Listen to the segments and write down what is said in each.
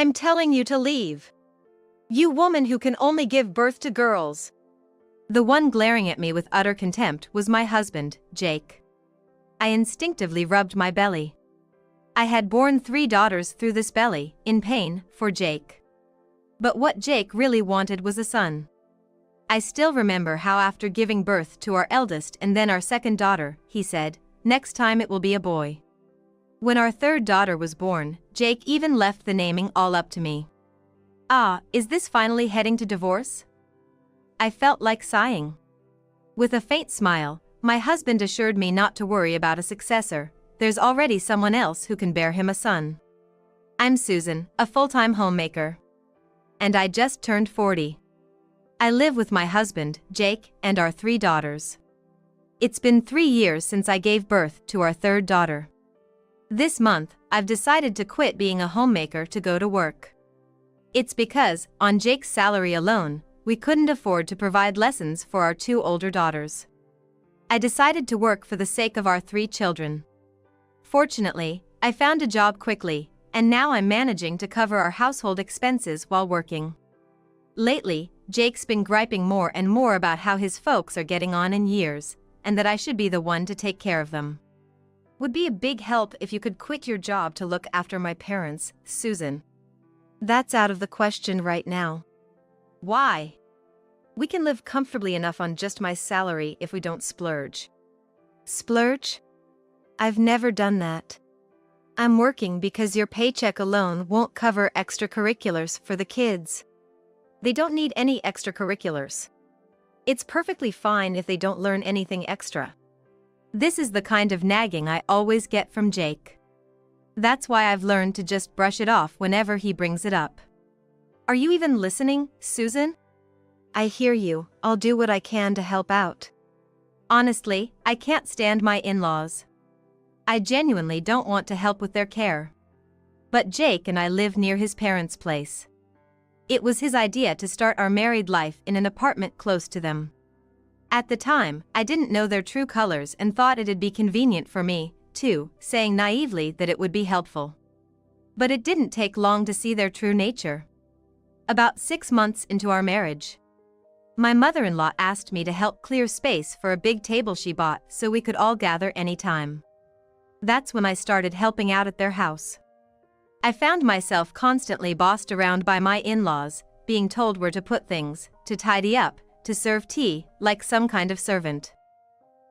I'm telling you to leave. You woman who can only give birth to girls. The one glaring at me with utter contempt was my husband, Jake. I instinctively rubbed my belly. I had borne 3 daughters through this belly, in pain, for Jake. But what Jake really wanted was a son. I still remember how after giving birth to our eldest and then our second daughter, he said, "Next time it will be a boy." When our third daughter was born, Jake even left the naming all up to me. Ah, is this finally heading to divorce? I felt like sighing. With a faint smile, my husband assured me not to worry about a successor. There's already someone else who can bear him a son. I'm Susan, a full-time homemaker. And I just turned 40. I live with my husband, Jake, and our 3 daughters. It's been 3 years since I gave birth to our third daughter. This month, I've decided to quit being a homemaker to go to work. It's because, on Jake's salary alone, we couldn't afford to provide lessons for our 2 older daughters. I decided to work for the sake of our 3 children. Fortunately, I found a job quickly, and now I'm managing to cover our household expenses while working. Lately, Jake's been griping more and more about how his folks are getting on in years, and that I should be the one to take care of them. Would be a big help if you could quit your job to look after my parents, Susan. That's out of the question right now. Why? We can live comfortably enough on just my salary if we don't splurge. Splurge? I've never done that. I'm working because your paycheck alone won't cover extracurriculars for the kids. They don't need any extracurriculars. It's perfectly fine if they don't learn anything extra. This is the kind of nagging I always get from Jake. That's why I've learned to just brush it off whenever he brings it up. Are you even listening, Susan? I hear you. I'll do what I can to help out. Honestly, I can't stand my in-laws. I genuinely don't want to help with their care. But Jake and I live near his parents' place. It was his idea to start our married life in an apartment close to them. At the time, I didn't know their true colors and thought it'd be convenient for me, too, saying naively that it would be helpful. But it didn't take long to see their true nature. About 6 months into our marriage, my mother-in-law asked me to help clear space for a big table she bought so we could all gather anytime. That's when I started helping out at their house. I found myself constantly bossed around by my in-laws, being told where to put things, to tidy up, to serve tea, like some kind of servant.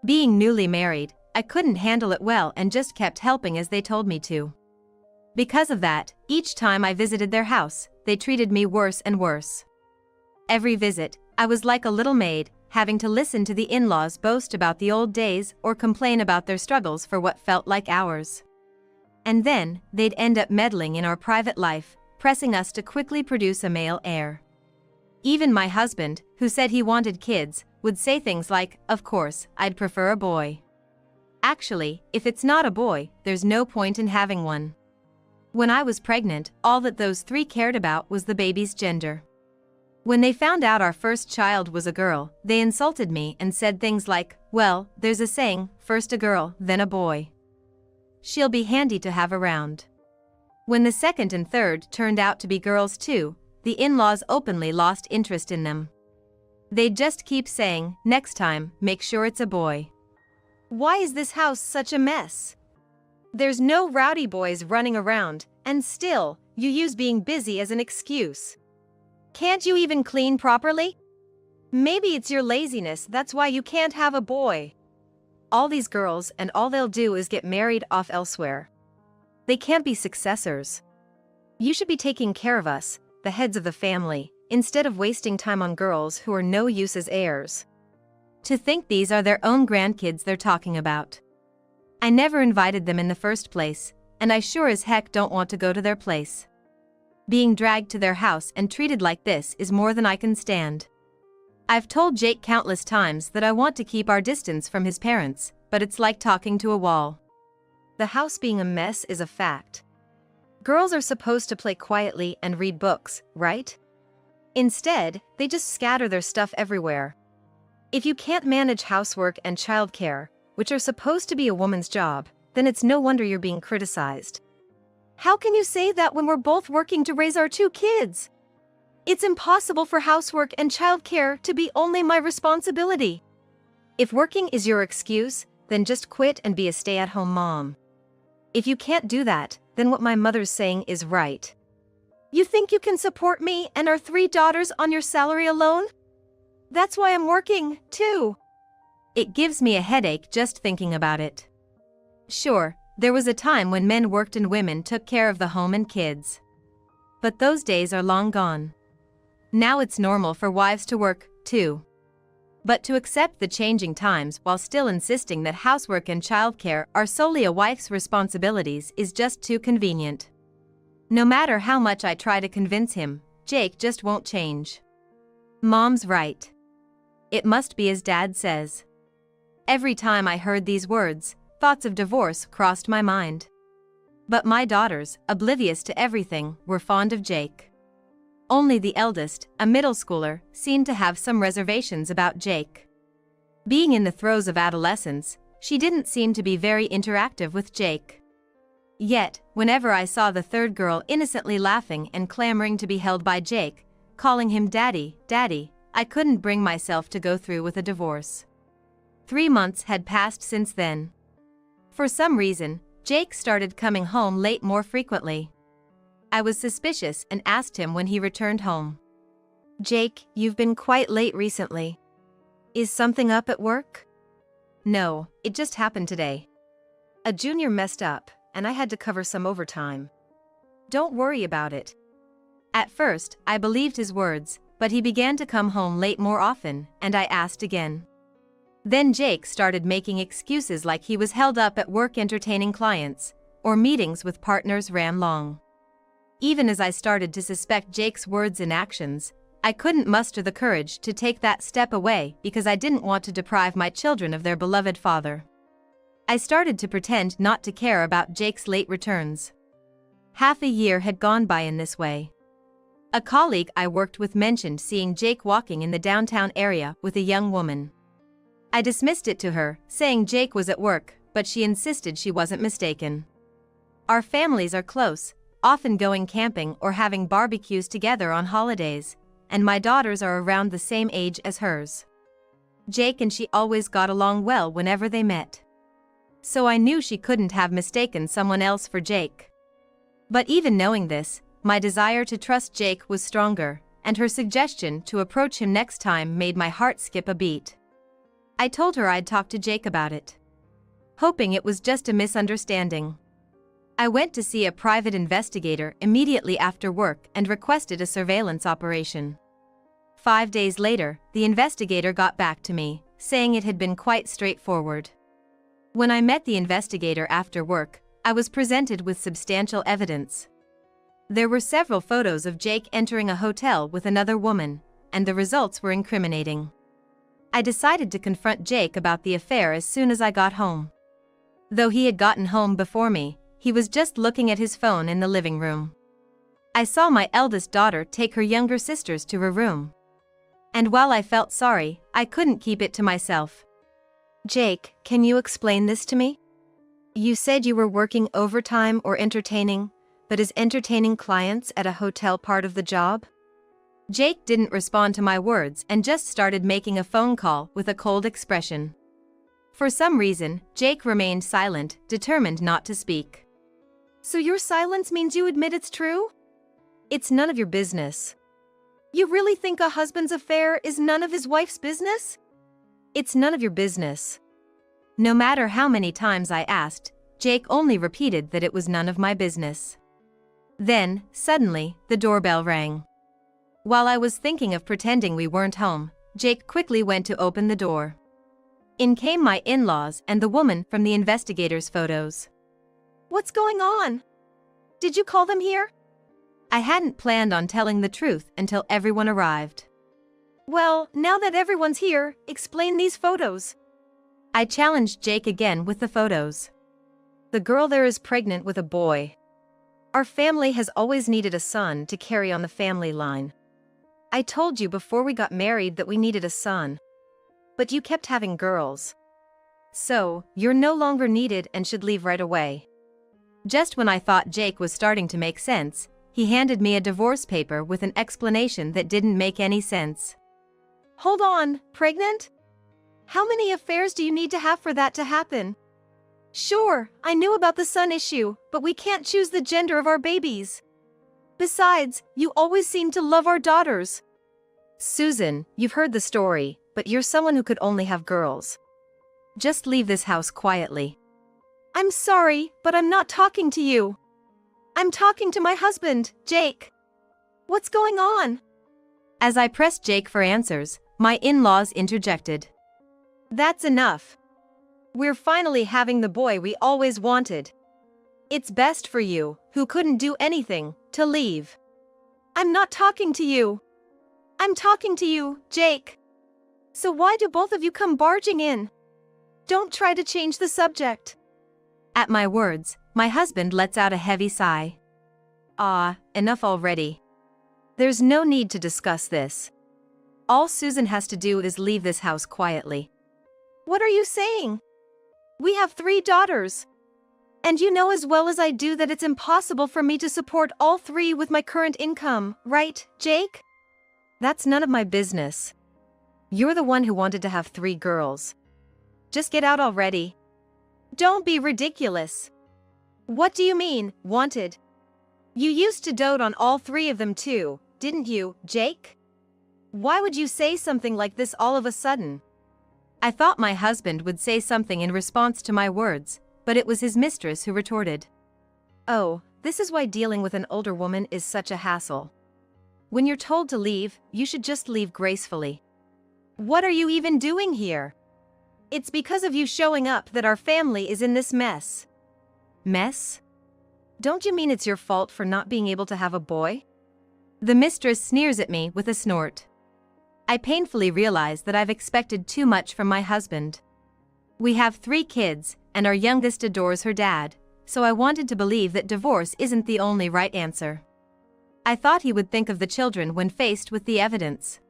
Being newly married, I couldn't handle it well and just kept helping as they told me to. Because of that, each time I visited their house, they treated me worse and worse. Every visit, I was like a little maid, having to listen to the in-laws boast about the old days or complain about their struggles for what felt like hours. And then, they'd end up meddling in our private life, pressing us to quickly produce a male heir. Even my husband, who said he wanted kids, would say things like, "Of course, I'd prefer a boy. Actually, if it's not a boy, there's no point in having one." When I was pregnant, all that those 3 cared about was the baby's gender. When they found out our first child was a girl, they insulted me and said things like, "Well, there's a saying, first a girl, then a boy. She'll be handy to have around." When the second and third turned out to be girls too, the in-laws openly lost interest in them. They'd just keep saying, "Next time, make sure it's a boy." Why is this house such a mess? There's no rowdy boys running around, and still, you use being busy as an excuse. Can't you even clean properly? Maybe it's your laziness, that's why you can't have a boy. All these girls and all they'll do is get married off elsewhere. They can't be successors. You should be taking care of us, the heads of the family, instead of wasting time on girls who are no use as heirs. To think these are their own grandkids they're talking about. I never invited them in the first place, and I sure as heck don't want to go to their place. Being dragged to their house and treated like this is more than I can stand. I've told Jake countless times that I want to keep our distance from his parents, but it's like talking to a wall. The house being a mess is a fact. Girls are supposed to play quietly and read books, right? Instead, they just scatter their stuff everywhere. If you can't manage housework and childcare, which are supposed to be a woman's job, then it's no wonder you're being criticized. How can you say that when we're both working to raise our 2 kids? It's impossible for housework and childcare to be only my responsibility. If working is your excuse, then just quit and be a stay-at-home mom. If you can't do that, then what my mother's saying is right. You think you can support me and our 3 daughters on your salary alone? That's why I'm working, too. It gives me a headache just thinking about it. Sure, there was a time when men worked and women took care of the home and kids. But those days are long gone. Now it's normal for wives to work, too. But to accept the changing times while still insisting that housework and childcare are solely a wife's responsibilities is just too convenient. No matter how much I try to convince him, Jake just won't change. Mom's right. It must be as Dad says. Every time I heard these words, thoughts of divorce crossed my mind. But my daughters, oblivious to everything, were fond of Jake. Only the eldest, a middle schooler, seemed to have some reservations about Jake. Being in the throes of adolescence, she didn't seem to be very interactive with Jake. Yet, whenever I saw the third girl innocently laughing and clamoring to be held by Jake, calling him Daddy, Daddy, I couldn't bring myself to go through with a divorce. 3 months had passed since then. For some reason, Jake started coming home late more frequently. I was suspicious and asked him when he returned home. Jake, you've been quite late recently. Is something up at work? No, it just happened today. A junior messed up, and I had to cover some overtime. Don't worry about it. At first, I believed his words, but he began to come home late more often, and I asked again. Then Jake started making excuses like he was held up at work entertaining clients, or meetings with partners ran long. Even as I started to suspect Jake's words and actions, I couldn't muster the courage to take that step away because I didn't want to deprive my children of their beloved father. I started to pretend not to care about Jake's late returns. Half a year had gone by in this way. A colleague I worked with mentioned seeing Jake walking in the downtown area with a young woman. I dismissed it to her, saying Jake was at work, but she insisted she wasn't mistaken. Our families are close, often going camping or having barbecues together on holidays, and my daughters are around the same age as hers. Jake and she always got along well whenever they met. So I knew she couldn't have mistaken someone else for Jake. But even knowing this, my desire to trust Jake was stronger, and her suggestion to approach him next time made my heart skip a beat. I told her I'd talk to Jake about it, hoping it was just a misunderstanding. I went to see a private investigator immediately after work and requested a surveillance operation. 5 days later, the investigator got back to me, saying it had been quite straightforward. When I met the investigator after work, I was presented with substantial evidence. There were several photos of Jake entering a hotel with another woman, and the results were incriminating. I decided to confront Jake about the affair as soon as I got home. Though he had gotten home before me, he was just looking at his phone in the living room. I saw my eldest daughter take her younger sisters to her room. And while I felt sorry, I couldn't keep it to myself. Jake, can you explain this to me? You said you were working overtime or entertaining, but is entertaining clients at a hotel part of the job? Jake didn't respond to my words and just started making a phone call with a cold expression. For some reason, Jake remained silent, determined not to speak. So your silence means you admit it's true? It's none of your business. You really think a husband's affair is none of his wife's business? It's none of your business. No matter how many times I asked, Jake only repeated that it was none of my business. Then, suddenly, the doorbell rang. While I was thinking of pretending we weren't home, Jake quickly went to open the door. In came my in-laws and the woman from the investigator's photos. What's going on? Did you call them here? I hadn't planned on telling the truth until everyone arrived. Well, now that everyone's here, explain these photos. I challenged Jake again with the photos. The girl there is pregnant with a boy. Our family has always needed a son to carry on the family line. I told you before we got married that we needed a son. But you kept having girls. So, you're no longer needed and should leave right away. Just when I thought Jake was starting to make sense, he handed me a divorce paper with an explanation that didn't make any sense. Hold on, pregnant? How many affairs do you need to have for that to happen? Sure, I knew about the son issue, but we can't choose the gender of our babies. Besides, you always seem to love our daughters. Susan, you've heard the story, but you're someone who could only have girls. Just leave this house quietly. I'm sorry, but I'm not talking to you. I'm talking to my husband, Jake. What's going on? As I pressed Jake for answers, my in-laws interjected. That's enough. We're finally having the boy we always wanted. It's best for you, who couldn't do anything, to leave. I'm not talking to you. I'm talking to you, Jake. So why do both of you come barging in? Don't try to change the subject. At my words, my husband lets out a heavy sigh. Enough already. There's no need to discuss this. All Susan has to do is leave this house quietly. What are you saying? We have 3 daughters. And you know as well as I do that it's impossible for me to support all 3 with my current income, right, Jake? That's none of my business. You're the one who wanted to have 3 girls. Just get out already. Don't be ridiculous. What do you mean, wanted? You used to dote on all 3 of them too, didn't you, Jake? Why would you say something like this all of a sudden? I thought my husband would say something in response to my words, but it was his mistress who retorted. Oh, this is why dealing with an older woman is such a hassle. When you're told to leave, you should just leave gracefully. What are you even doing here? It's because of you showing up that our family is in this mess. Mess? Don't you mean it's your fault for not being able to have a boy? The mistress sneers at me with a snort. I painfully realize that I've expected too much from my husband. We have 3 kids, and our youngest adores her dad, so I wanted to believe that divorce isn't the only right answer. I thought he would think of the children when faced with the evidence.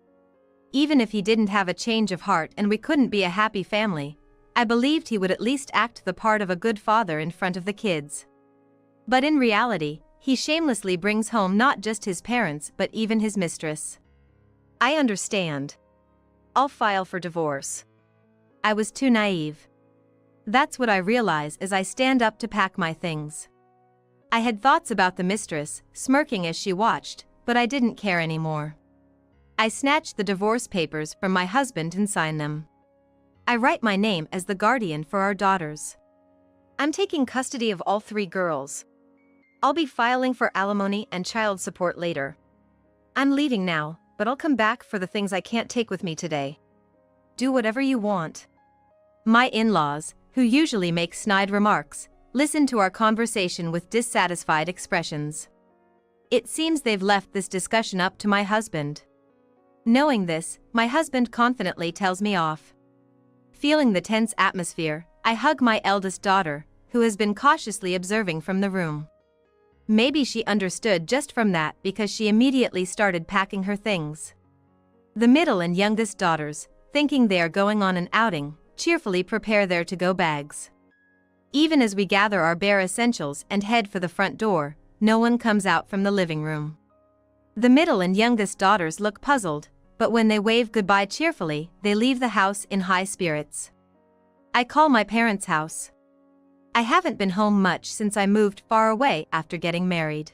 Even if he didn't have a change of heart and we couldn't be a happy family, I believed he would at least act the part of a good father in front of the kids. But in reality, he shamelessly brings home not just his parents but even his mistress. I understand. I'll file for divorce. I was too naive. That's what I realize as I stand up to pack my things. I had thoughts about the mistress, smirking as she watched, but I didn't care anymore. I snatched the divorce papers from my husband and signed them. I write my name as the guardian for our daughters. I'm taking custody of all 3 girls. I'll be filing for alimony and child support later. I'm leaving now, but I'll come back for the things I can't take with me today. Do whatever you want. My in-laws, who usually make snide remarks, listened to our conversation with dissatisfied expressions. It seems they've left this discussion up to my husband. Knowing this, my husband confidently tells me off. Feeling the tense atmosphere, I hug my eldest daughter, who has been cautiously observing from the room. Maybe she understood just from that because she immediately started packing her things. The middle and youngest daughters, thinking they are going on an outing, cheerfully prepare their to-go bags. Even as we gather our bare essentials and head for the front door, no one comes out from the living room. The middle and youngest daughters look puzzled, but when they wave goodbye cheerfully, they leave the house in high spirits. I call my parents' house. I haven't been home much since I moved far away after getting married.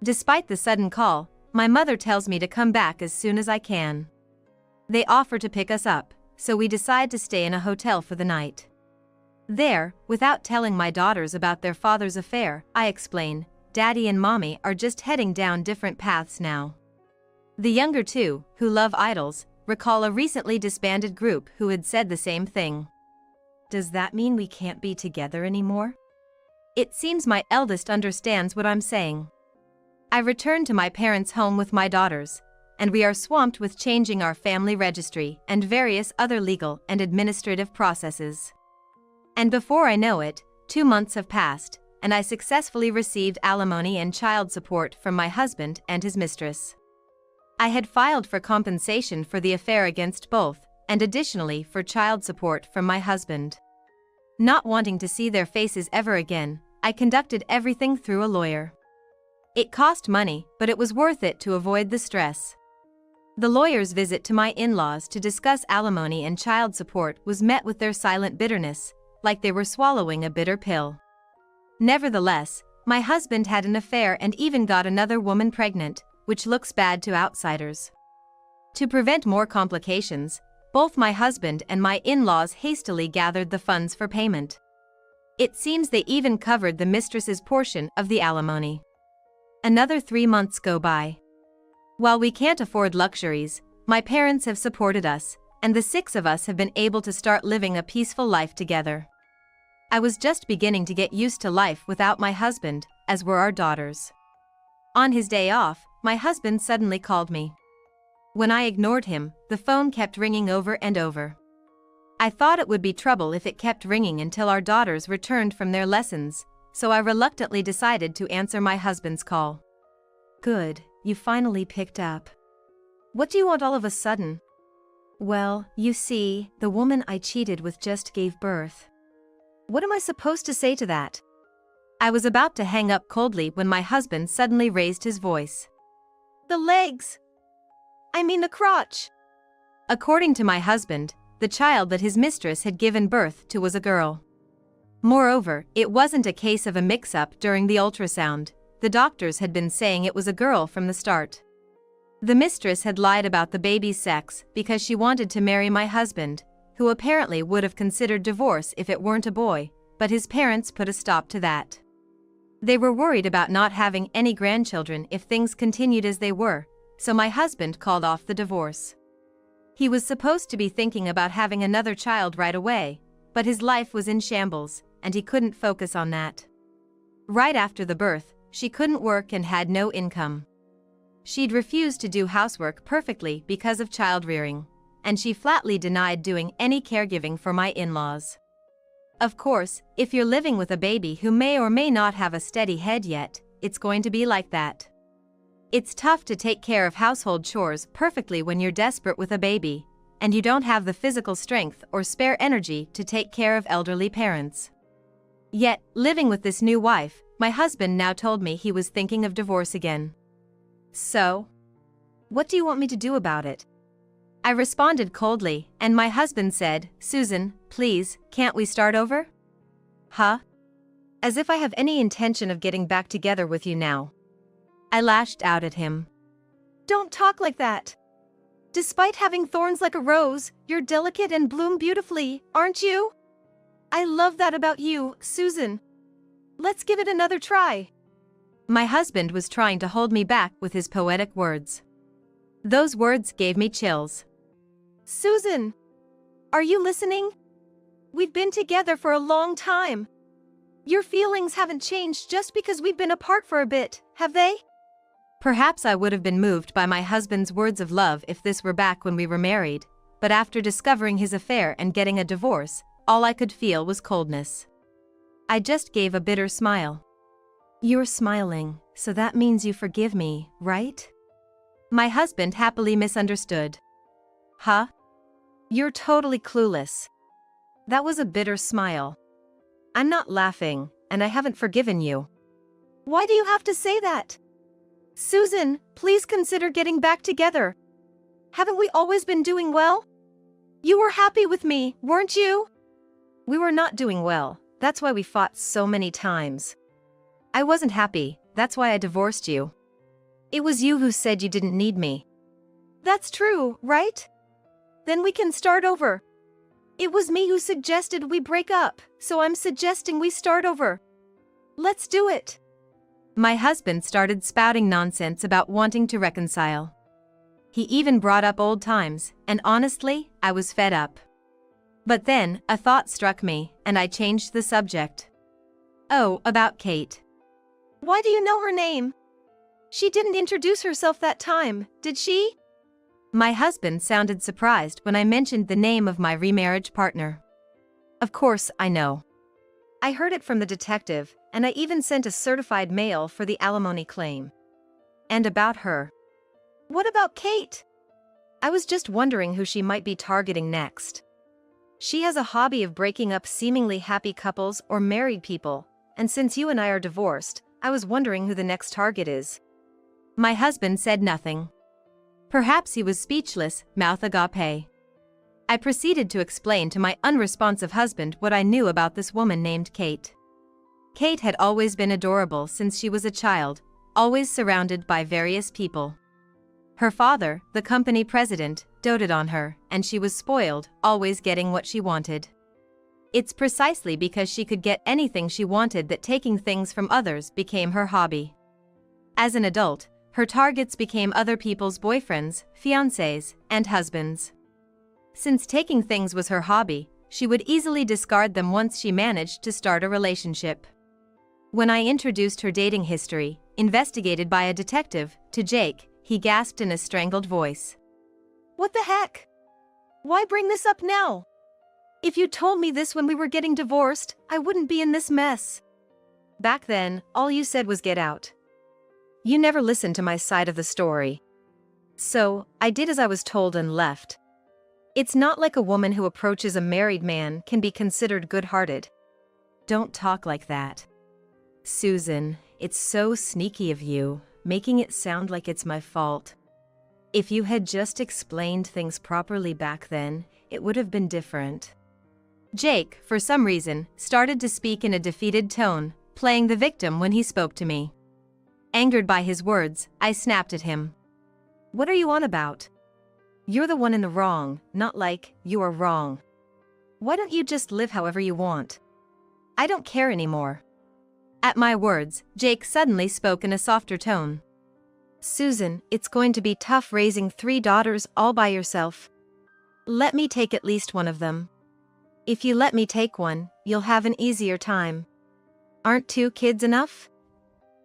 Despite the sudden call, my mother tells me to come back as soon as I can. They offer to pick us up, so we decide to stay in a hotel for the night. There, without telling my daughters about their father's affair, I explain, Daddy and Mommy are just heading down different paths now. The younger 2, who love idols, recall a recently disbanded group who had said the same thing. Does that mean we can't be together anymore? It seems my eldest understands what I'm saying. I return to my parents' home with my daughters, and we are swamped with changing our family registry and various other legal and administrative processes. And before I know it, 2 months have passed, and I successfully received alimony and child support from my husband and his mistress. I had filed for compensation for the affair against both, and additionally for child support from my husband. Not wanting to see their faces ever again, I conducted everything through a lawyer. It cost money, but it was worth it to avoid the stress. The lawyer's visit to my in-laws to discuss alimony and child support was met with their silent bitterness, like they were swallowing a bitter pill. Nevertheless, my husband had an affair and even got another woman pregnant, which looks bad to outsiders. To prevent more complications, both my husband and my in-laws hastily gathered the funds for payment. It seems they even covered the mistress's portion of the alimony. Another 3 months go by. While we can't afford luxuries, my parents have supported us, and the 6 of us have been able to start living a peaceful life together. I was just beginning to get used to life without my husband, as were our daughters. On his day off, my husband suddenly called me. When I ignored him, the phone kept ringing over and over. I thought it would be trouble if it kept ringing until our daughters returned from their lessons, so I reluctantly decided to answer my husband's call. "Good, you finally picked up. What do you want all of a sudden?" "Well, you see, the woman I cheated with just gave birth." "What am I supposed to say to that?" I was about to hang up coldly when my husband suddenly raised his voice. "The legs! I mean the crotch!" According to my husband, the child that his mistress had given birth to was a girl. Moreover, it wasn't a case of a mix-up during the ultrasound. The doctors had been saying it was a girl from the start. The mistress had lied about the baby's sex because she wanted to marry my husband, who apparently would have considered divorce if it weren't a boy, but his parents put a stop to that. They were worried about not having any grandchildren if things continued as they were, so my husband called off the divorce. He was supposed to be thinking about having another child right away, but his life was in shambles, and he couldn't focus on that. Right after the birth, she couldn't work and had no income. She'd refused to do housework perfectly because of child-rearing, and she flatly denied doing any caregiving for my in-laws. Of course, if you're living with a baby who may or may not have a steady head yet, it's going to be like that. It's tough to take care of household chores perfectly when you're desperate with a baby, and you don't have the physical strength or spare energy to take care of elderly parents. Yet, living with this new wife, my husband now told me he was thinking of divorce again. So, what do you want me to do about it? I responded coldly, and my husband said, "Susan, please, can't we start over?" "Huh? As if I have any intention of getting back together with you now." I lashed out at him. "Don't talk like that. Despite having thorns like a rose, you're delicate and bloom beautifully, aren't you? I love that about you, Susan. Let's give it another try." My husband was trying to hold me back with his poetic words. Those words gave me chills. "Susan, are you listening? We've been together for a long time. Your feelings haven't changed just because we've been apart for a bit, have they?" Perhaps I would have been moved by my husband's words of love if this were back when we were married, but after discovering his affair and getting a divorce, all I could feel was coldness. I just gave a bitter smile. "You're smiling, so that means you forgive me, right?" My husband happily misunderstood. "Huh? You're totally clueless." That was a bitter smile. "I'm not laughing, and I haven't forgiven you." "Why do you have to say that? Susan, please consider getting back together. Haven't we always been doing well? You were happy with me, weren't you?" "We were not doing well, that's why we fought so many times. I wasn't happy, that's why I divorced you. It was you who said you didn't need me." "That's true, right? Then we can start over. It was me who suggested we break up, so I'm suggesting we start over. Let's do it." My husband started spouting nonsense about wanting to reconcile. He even brought up old times, and honestly, I was fed up. But then, a thought struck me, and I changed the subject. "Oh, about Kate." "Why do you know her name? She didn't introduce herself that time, did she?" My husband sounded surprised when I mentioned the name of my remarriage partner. "Of course, I know. I heard it from the detective, and I even sent a certified mail for the alimony claim. And about her." "What about Kate?" "I was just wondering who she might be targeting next. She has a hobby of breaking up seemingly happy couples or married people, and since you and I are divorced, I was wondering who the next target is. My husband said nothing. Perhaps he was speechless, mouth agape. I proceeded to explain to my unresponsive husband what I knew about this woman named Kate. Kate had always been adorable since she was a child, always surrounded by various people. Her father, the company president, doted on her, and she was spoiled, always getting what she wanted. It's precisely because she could get anything she wanted that taking things from others became her hobby. As an adult, her targets became other people's boyfriends, fiancés, and husbands. Since taking things was her hobby, she would easily discard them once she managed to start a relationship. When I introduced her dating history, investigated by a detective, to Jake, he gasped in a strangled voice. What the heck? Why bring this up now? If you told me this when we were getting divorced, I wouldn't be in this mess. Back then, all you said was get out. You never listened to my side of the story. So, I did as I was told and left. It's not like a woman who approaches a married man can be considered good-hearted. Don't talk like that. Susan, it's so sneaky of you, making it sound like it's my fault. If you had just explained things properly back then, it would have been different. Jake, for some reason, started to speak in a defeated tone, playing the victim when he spoke to me. Angered by his words, I snapped at him. What are you on about? You're the one in the wrong, not like you are wrong. Why don't you just live however you want? I don't care anymore. At my words, Jake suddenly spoke in a softer tone. Susan, it's going to be tough raising 3 daughters all by yourself. Let me take at least one of them. If you let me take one, you'll have an easier time. Aren't 2 kids enough?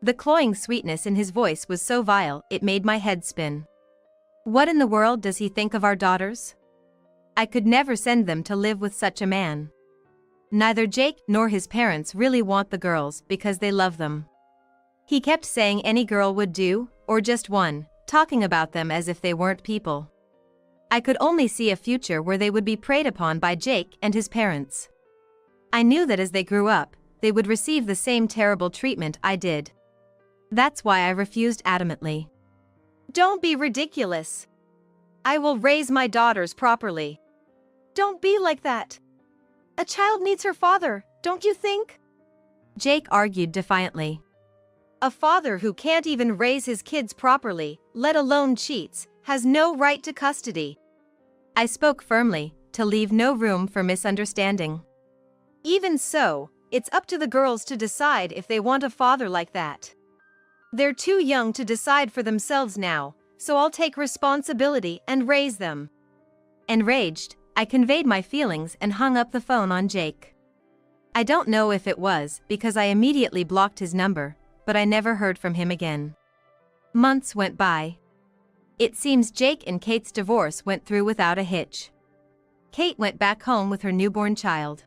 The cloying sweetness in his voice was so vile, it made my head spin. What in the world does he think of our daughters? I could never send them to live with such a man. Neither Jake nor his parents really want the girls because they love them. He kept saying any girl would do, or just one, talking about them as if they weren't people. I could only see a future where they would be preyed upon by Jake and his parents. I knew that as they grew up, they would receive the same terrible treatment I did. That's why I refused adamantly. Don't be ridiculous. I will raise my daughters properly. Don't be like that. A child needs her father, don't you think? Jake argued defiantly. A father who can't even raise his kids properly, let alone cheats, has no right to custody. I spoke firmly, to leave no room for misunderstanding. Even so, it's up to the girls to decide if they want a father like that. They're too young to decide for themselves now, so I'll take responsibility and raise them. Enraged, I conveyed my feelings and hung up the phone on Jake. I don't know if it was because I immediately blocked his number, but I never heard from him again. Months went by. It seems Jake and Kate's divorce went through without a hitch. Kate went back home with her newborn child.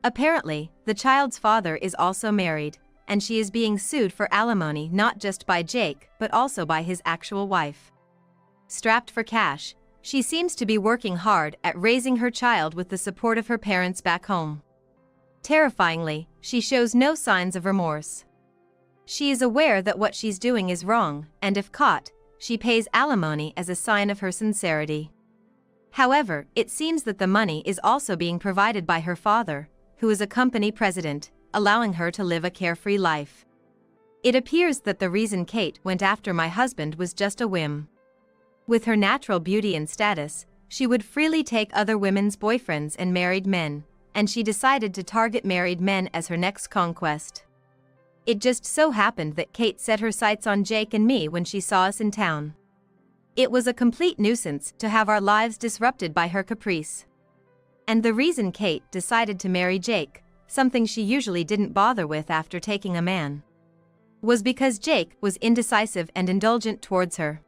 Apparently, the child's father is also married, and she is being sued for alimony not just by Jake but also by his actual wife. Strapped for cash, she seems to be working hard at raising her child with the support of her parents back home. Terrifyingly, she shows no signs of remorse. She is aware that what she's doing is wrong, and if caught, she pays alimony as a sign of her sincerity. However, it seems that the money is also being provided by her father, who is a company president, allowing her to live a carefree life. It appears that the reason Kate went after my husband was just a whim. With her natural beauty and status, she would freely take other women's boyfriends and married men, and she decided to target married men as her next conquest. It just so happened that Kate set her sights on Jake and me when she saw us in town. It was a complete nuisance to have our lives disrupted by her caprice. And the reason Kate decided to marry Jake, something she usually didn't bother with after taking a man, was because Jake was indecisive and indulgent towards her.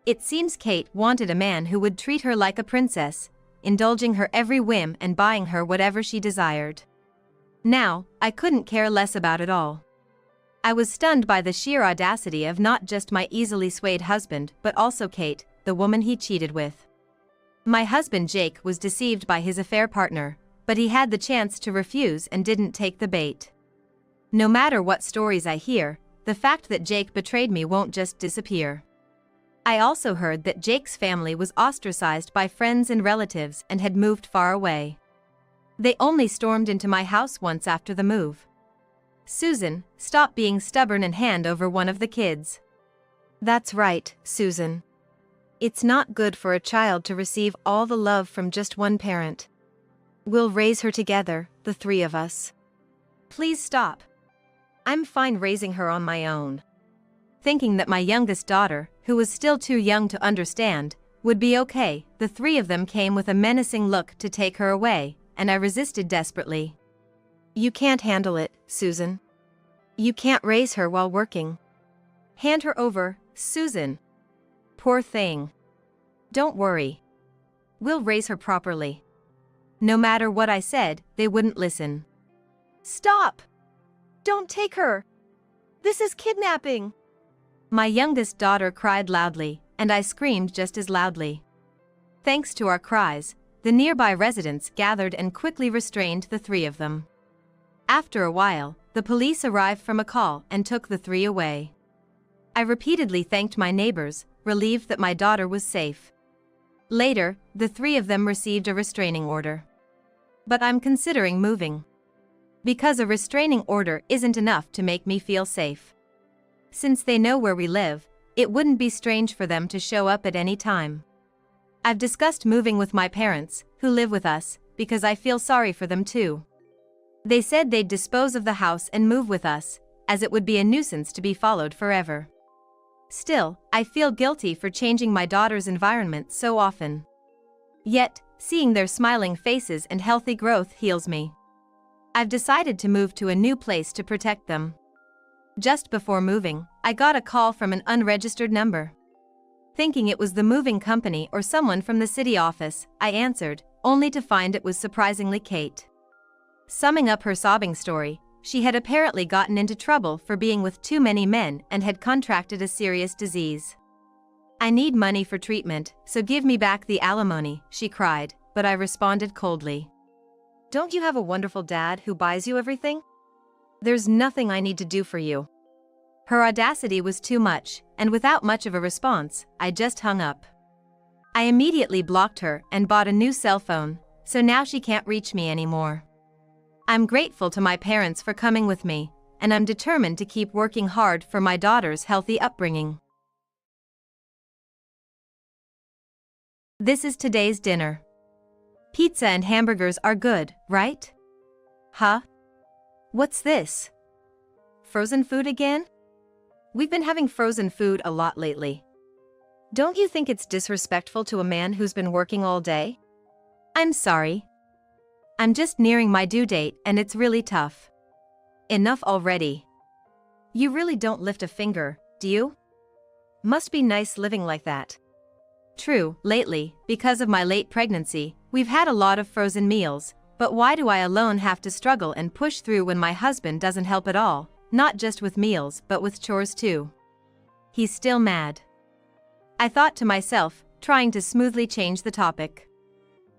It seems Kate wanted a man who would treat her like a princess, indulging her every whim and buying her whatever she desired. Now, I couldn't care less about it all. I was stunned by the sheer audacity of not just my easily swayed husband but also Kate, the woman he cheated with. My husband Jake was deceived by his affair partner, but he had the chance to refuse and didn't take the bait. No matter what stories I hear, the fact that Jake betrayed me won't just disappear. I also heard that Jake's family was ostracized by friends and relatives and had moved far away. They only stormed into my house once after the move. Susan, stop being stubborn and hand over one of the kids. That's right, Susan. It's not good for a child to receive all the love from just one parent. We'll raise her together, the three of us. Please stop. I'm fine raising her on my own. Thinking that my youngest daughter, who was still too young to understand, would be okay, the three of them came with a menacing look to take her away, and I resisted desperately. You can't handle it, Susan. You can't raise her while working. Hand her over, Susan. Poor thing. Don't worry. We'll raise her properly. No matter what I said, they wouldn't listen. Stop! Don't take her! This is kidnapping! My youngest daughter cried loudly, and I screamed just as loudly. Thanks to our cries, the nearby residents gathered and quickly restrained the three of them. After a while, the police arrived from a call and took the three away. I repeatedly thanked my neighbors, relieved that my daughter was safe. Later, the three of them received a restraining order. But I'm considering moving. Because a restraining order isn't enough to make me feel safe. Since they know where we live, it wouldn't be strange for them to show up at any time. I've discussed moving with my parents, who live with us, because I feel sorry for them too. They said they'd dispose of the house and move with us, as it would be a nuisance to be followed forever. Still, I feel guilty for changing my daughter's environment so often. Yet, seeing their smiling faces and healthy growth heals me. I've decided to move to a new place to protect them. Just before moving, I got a call from an unregistered number. Thinking it was the moving company or someone from the city office, I answered, only to find it was surprisingly Kate. Summing up her sobbing story, she had apparently gotten into trouble for being with too many men and had contracted a serious disease. I need money for treatment, so give me back the alimony, she cried, but I responded coldly. Don't you have a wonderful dad who buys you everything? There's nothing I need to do for you. Her audacity was too much, and without much of a response, I just hung up. I immediately blocked her and bought a new cell phone, so now she can't reach me anymore. I'm grateful to my parents for coming with me, and I'm determined to keep working hard for my daughter's healthy upbringing. This is today's dinner. Pizza and hamburgers are good, right? Huh? What's this? Frozen food again? We've been having frozen food a lot lately. Don't you think it's disrespectful to a man who's been working all day? I'm sorry. I'm just nearing my due date and it's really tough. Enough already. You really don't lift a finger, do you? Must be nice living like that. True, lately, because of my late pregnancy, we've had a lot of frozen meals, but why do I alone have to struggle and push through when my husband doesn't help at all, not just with meals but with chores too? He's still mad. I thought to myself, trying to smoothly change the topic.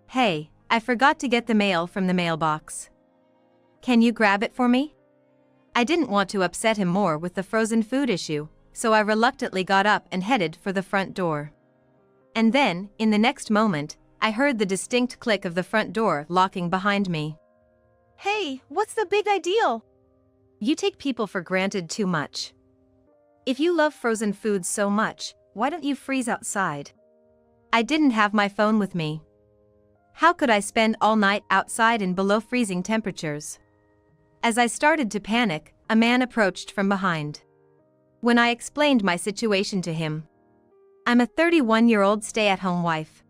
Hey, I forgot to get the mail from the mailbox. Can you grab it for me? I didn't want to upset him more with the frozen food issue, so I reluctantly got up and headed for the front door. And then, in the next moment, I heard the distinct click of the front door locking behind me. Hey, what's the big deal? You take people for granted too much. If you love frozen foods so much, why don't you freeze outside? I didn't have my phone with me. How could I spend all night outside in below freezing temperatures? As I started to panic, a man approached from behind. When I explained my situation to him, I'm a 31-year-old stay-at-home wife.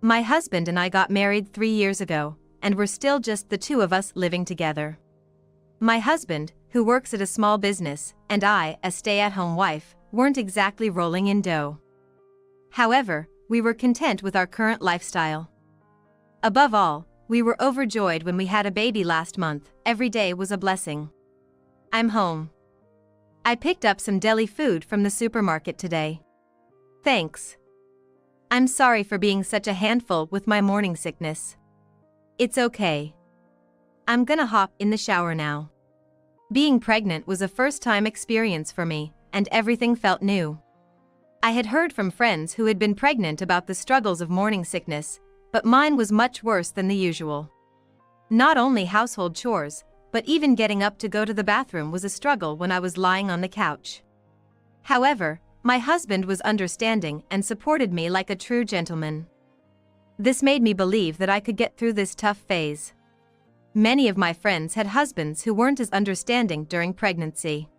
My husband and I got married 3 years ago, and we're still just the two of us living together. My husband, who works at a small business, and I, a stay-at-home wife, weren't exactly rolling in dough. However, we were content with our current lifestyle. Above all, we were overjoyed when we had a baby last month. Every day was a blessing. I'm home. I picked up some deli food from the supermarket today. Thanks. I'm sorry for being such a handful with my morning sickness. It's okay. I'm gonna hop in the shower now. Being pregnant was a first-time experience for me, and everything felt new. I had heard from friends who had been pregnant about the struggles of morning sickness, but mine was much worse than the usual. Not only household chores, but even getting up to go to the bathroom was a struggle when I was lying on the couch. However, my husband was understanding and supported me like a true gentleman. This made me believe that I could get through this tough phase. Many of my friends had husbands who weren't as understanding during pregnancy.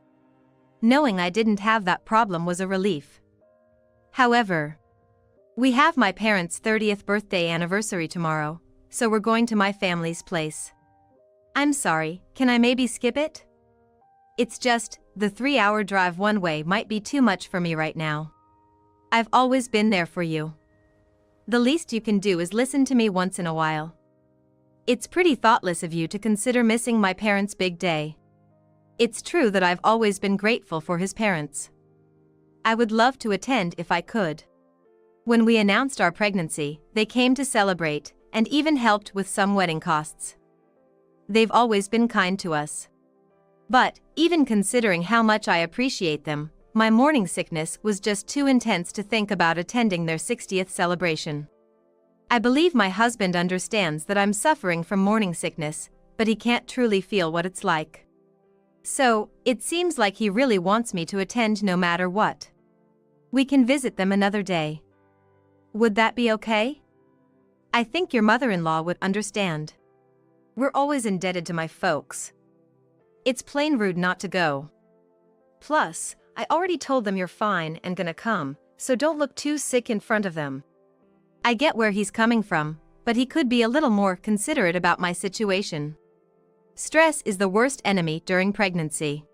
Knowing I didn't have that problem was a relief. However, we have my parents' 30th birthday anniversary tomorrow, so we're going to my family's place. I'm sorry, can I maybe skip it? It's just, the 3-hour drive one way might be too much for me right now. I've always been there for you. The least you can do is listen to me once in a while. It's pretty thoughtless of you to consider missing my parents' big day. It's true that I've always been grateful for his parents. I would love to attend if I could. When we announced our pregnancy, they came to celebrate, and even helped with some wedding costs. They've always been kind to us. But, even considering how much I appreciate them, my morning sickness was just too intense to think about attending their 60th celebration. I believe my husband understands that I'm suffering from morning sickness, but he can't truly feel what it's like. So, it seems like he really wants me to attend no matter what. We can visit them another day. Would that be okay? I think your mother-in-law would understand. We're always indebted to my folks. It's plain rude not to go. Plus, I already told them you're fine and gonna come, so don't look too sick in front of them. I get where he's coming from, but he could be a little more considerate about my situation. Stress is the worst enemy during pregnancy.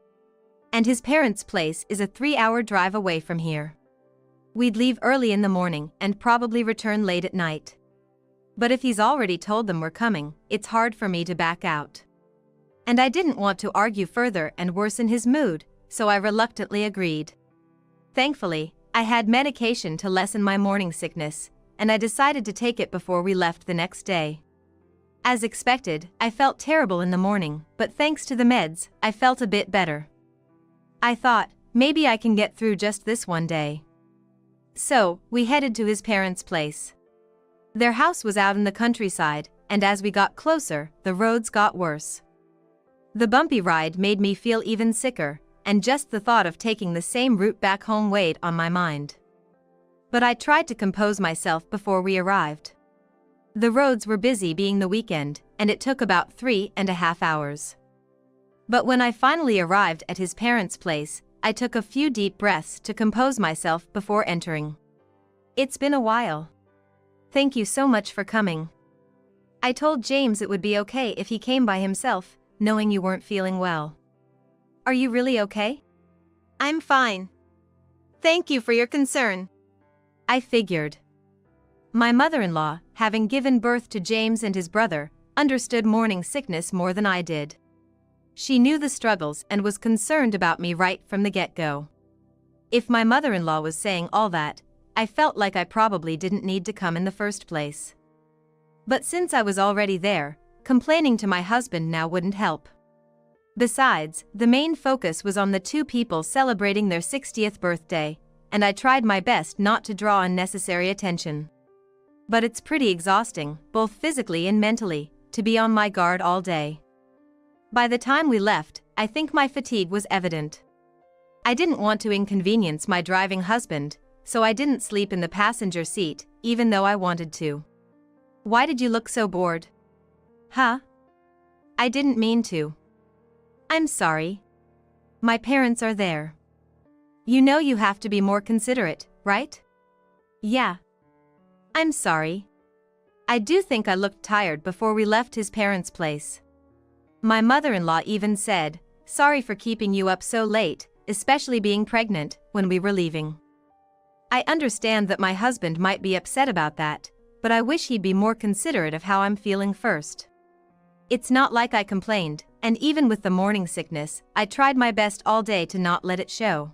And his parents' place is a 3-hour drive away from here. We'd leave early in the morning and probably return late at night. But if he's already told them we're coming, it's hard for me to back out. And I didn't want to argue further and worsen his mood, so I reluctantly agreed. Thankfully, I had medication to lessen my morning sickness, and I decided to take it before we left the next day. As expected, I felt terrible in the morning, but thanks to the meds, I felt a bit better. I thought, maybe I can get through just this one day. So, we headed to his parents' place. Their house was out in the countryside, and as we got closer, the roads got worse. The bumpy ride made me feel even sicker, and just the thought of taking the same route back home weighed on my mind. But I tried to compose myself before we arrived. The roads were busy being the weekend, and it took about 3.5 hours. But when I finally arrived at his parents' place, I took a few deep breaths to compose myself before entering. It's been a while. Thank you so much for coming. I told James it would be okay if he came by himself, knowing you weren't feeling well. Are you really okay? I'm fine. Thank you for your concern. I figured. My mother-in-law, having given birth to James and his brother, understood morning sickness more than I did. She knew the struggles and was concerned about me right from the get-go. If my mother-in-law was saying all that, I felt like I probably didn't need to come in the first place. But since I was already there, complaining to my husband now wouldn't help. Besides, the main focus was on the two people celebrating their 60th birthday, and I tried my best not to draw unnecessary attention. But it's pretty exhausting, both physically and mentally, to be on my guard all day. By the time we left, I think my fatigue was evident. I didn't want to inconvenience my driving husband, so I didn't sleep in the passenger seat, even though I wanted to. Why did you look so bored? Huh? I didn't mean to. I'm sorry. My parents are there. You know you have to be more considerate, right? Yeah. I'm sorry. I do think I looked tired before we left his parents' place. My mother-in-law even said, sorry for keeping you up so late, especially being pregnant, when we were leaving. I understand that my husband might be upset about that, but I wish he'd be more considerate of how I'm feeling first. It's not like I complained, and even with the morning sickness, I tried my best all day to not let it show.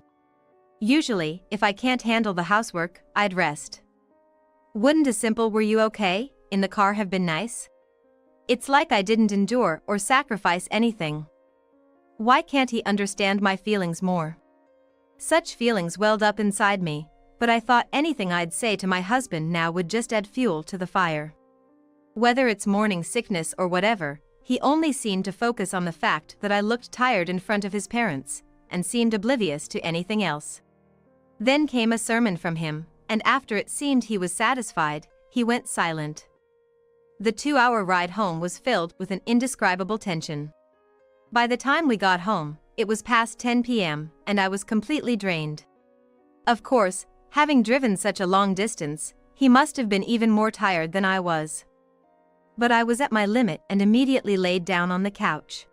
Usually, if I can't handle the housework, I'd rest. Wouldn't a simple "were you okay?" in the car have been nice? It's like I didn't endure or sacrifice anything. Why can't he understand my feelings more? Such feelings welled up inside me, but I thought anything I'd say to my husband now would just add fuel to the fire. Whether it's morning sickness or whatever, he only seemed to focus on the fact that I looked tired in front of his parents, and seemed oblivious to anything else. Then came a sermon from him, and after it seemed he was satisfied, he went silent. The 2-hour ride home was filled with an indescribable tension. By the time we got home, it was past 10 p.m., and I was completely drained. Of course, having driven such a long distance, he must have been even more tired than I was. But I was at my limit and immediately laid down on the couch.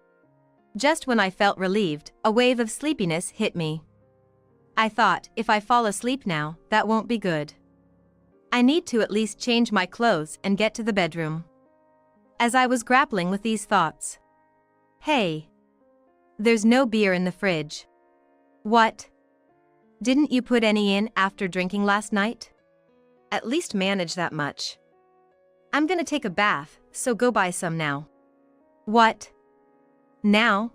Just when I felt relieved, a wave of sleepiness hit me. I thought, if I fall asleep now, that won't be good. I need to at least change my clothes and get to the bedroom. As I was grappling with these thoughts. Hey! There's no beer in the fridge. What? Didn't you put any in after drinking last night? At least manage that much. I'm gonna take a bath, so go buy some now. What? Now?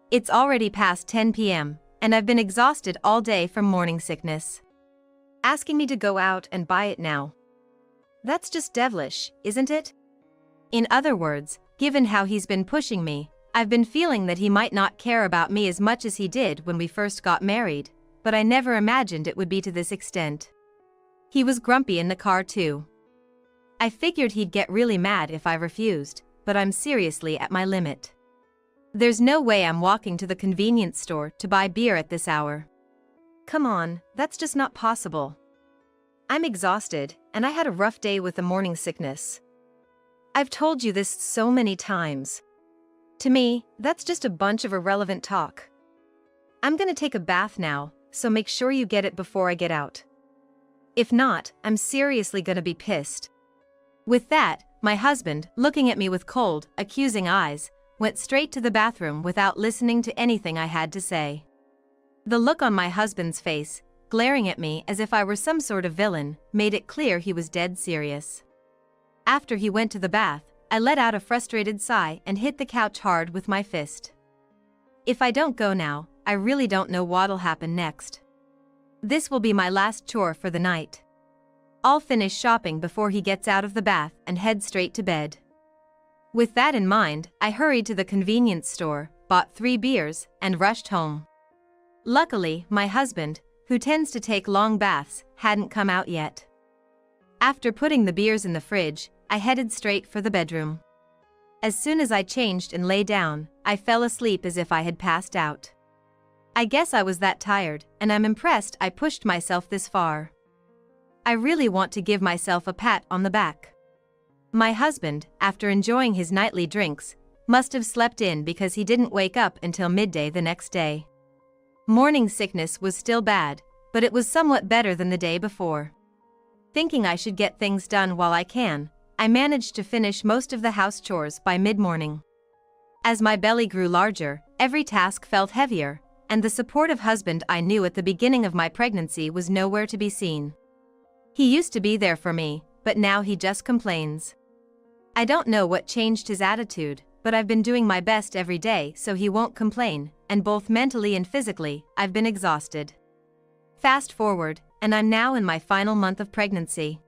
It's already past 10 p.m., and I've been exhausted all day from morning sickness. Asking me to go out and buy it now. That's just devilish, isn't it? In other words, given how he's been pushing me, I've been feeling that he might not care about me as much as he did when we first got married, but I never imagined it would be to this extent. He was grumpy in the car too. I figured he'd get really mad if I refused, but I'm seriously at my limit. There's no way I'm walking to the convenience store to buy beer at this hour. Come on, that's just not possible. I'm exhausted, and I had a rough day with the morning sickness. I've told you this so many times. To me, that's just a bunch of irrelevant talk. I'm gonna take a bath now, so make sure you get it before I get out. If not, I'm seriously gonna be pissed. With that, my husband, looking at me with cold, accusing eyes, went straight to the bathroom without listening to anything I had to say. The look on my husband's face, glaring at me as if I were some sort of villain, made it clear he was dead serious. After he went to the bath, I let out a frustrated sigh and hit the couch hard with my fist. If I don't go now, I really don't know what'll happen next. This will be my last chore for the night. I'll finish shopping before he gets out of the bath and head straight to bed. With that in mind, I hurried to the convenience store, bought 3 beers, and rushed home. Luckily, my husband, who tends to take long baths, hadn't come out yet. After putting the beers in the fridge, I headed straight for the bedroom. As soon as I changed and lay down, I fell asleep as if I had passed out. I guess I was that tired, and I'm impressed I pushed myself this far. I really want to give myself a pat on the back. My husband, after enjoying his nightly drinks, must have slept in because he didn't wake up until midday the next day. Morning sickness was still bad, but it was somewhat better than the day before. Thinking I should get things done while I can, I managed to finish most of the house chores by mid-morning. As my belly grew larger, every task felt heavier, and the supportive husband I knew at the beginning of my pregnancy was nowhere to be seen. He used to be there for me, but now he just complains. I don't know what changed his attitude, but I've been doing my best every day so he won't complain, and both mentally and physically, I've been exhausted. Fast forward, and I'm now in my final month of pregnancy.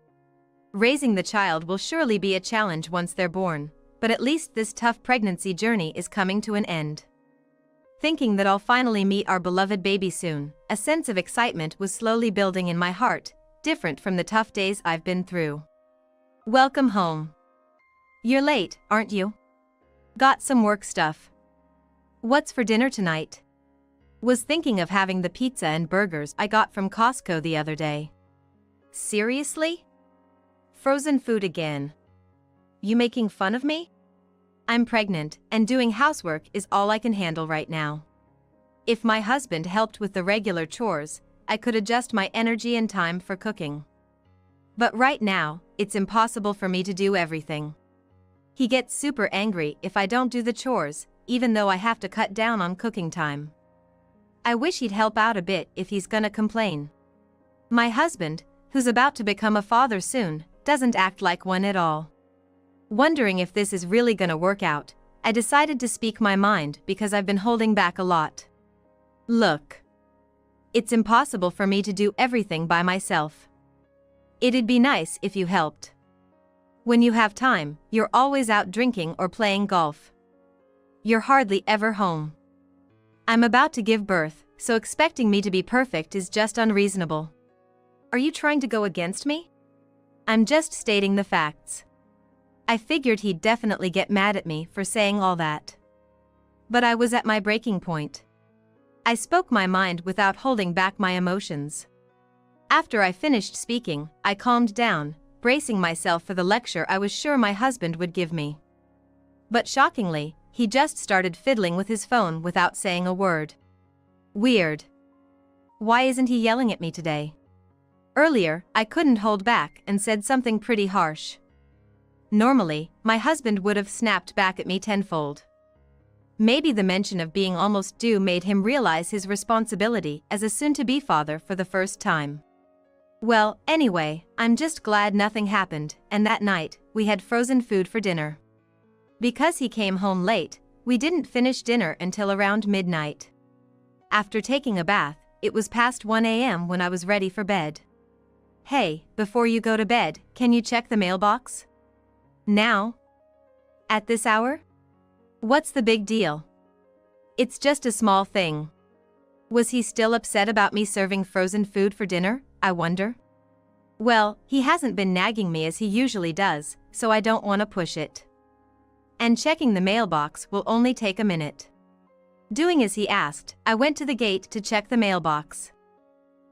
Raising the child will surely be a challenge once they're born, but at least this tough pregnancy journey is coming to an end. Thinking that I'll finally meet our beloved baby soon, a sense of excitement was slowly building in my heart, different from the tough days I've been through. Welcome home. You're late, aren't you? Got some work stuff. What's for dinner tonight? Was thinking of having the pizza and burgers I got from Costco the other day. Seriously? Frozen food again. You making fun of me? I'm pregnant, and doing housework is all I can handle right now. If my husband helped with the regular chores, I could adjust my energy and time for cooking. But right now, it's impossible for me to do everything. He gets super angry if I don't do the chores, even though I have to cut down on cooking time. I wish he'd help out a bit if he's gonna complain. My husband, who's about to become a father soon, doesn't act like one at all. Wondering if this is really gonna work out, I decided to speak my mind because I've been holding back a lot. Look. It's impossible for me to do everything by myself. It'd be nice if you helped. When you have time, you're always out drinking or playing golf. You're hardly ever home. I'm about to give birth, so expecting me to be perfect is just unreasonable. Are you trying to go against me? I'm just stating the facts. I figured he'd definitely get mad at me for saying all that. But I was at my breaking point. I spoke my mind without holding back my emotions. After I finished speaking, I calmed down, bracing myself for the lecture I was sure my husband would give me. But shockingly, he just started fiddling with his phone without saying a word. Weird. Why isn't he yelling at me today? Earlier, I couldn't hold back and said something pretty harsh. Normally, my husband would have snapped back at me tenfold. Maybe the mention of being almost due made him realize his responsibility as a soon-to-be father for the first time. Well, anyway, I'm just glad nothing happened, and that night, we had frozen food for dinner. Because he came home late, we didn't finish dinner until around midnight. After taking a bath, it was past 1 a.m. when I was ready for bed. Hey, before you go to bed, can you check the mailbox? Now? At this hour? What's the big deal? It's just a small thing. Was he still upset about me serving frozen food for dinner, I wonder? Well, he hasn't been nagging me as he usually does, so I don't want to push it. And checking the mailbox will only take a minute. Doing as he asked, I went to the gate to check the mailbox.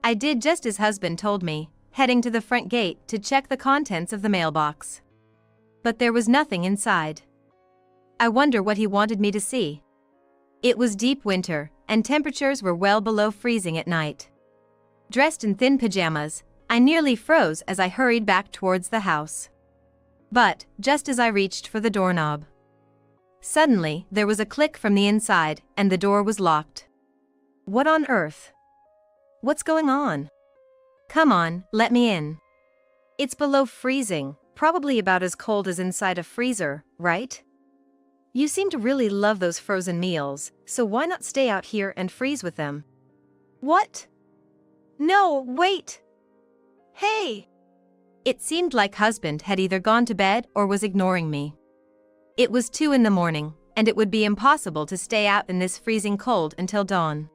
I did just as husband told me, heading to the front gate to check the contents of the mailbox. But there was nothing inside. I wonder what he wanted me to see. It was deep winter, and temperatures were well below freezing at night. Dressed in thin pajamas, I nearly froze as I hurried back towards the house. But, just as I reached for the doorknob, suddenly, there was a click from the inside, and the door was locked. What on earth? What's going on? Come on, let me in. It's below freezing, probably about as cold as inside a freezer, right? You seem to really love those frozen meals, so why not stay out here and freeze with them? What? No, wait! Hey! It seemed like husband had either gone to bed or was ignoring me. It was 2 a.m, and it would be impossible to stay out in this freezing cold until dawn.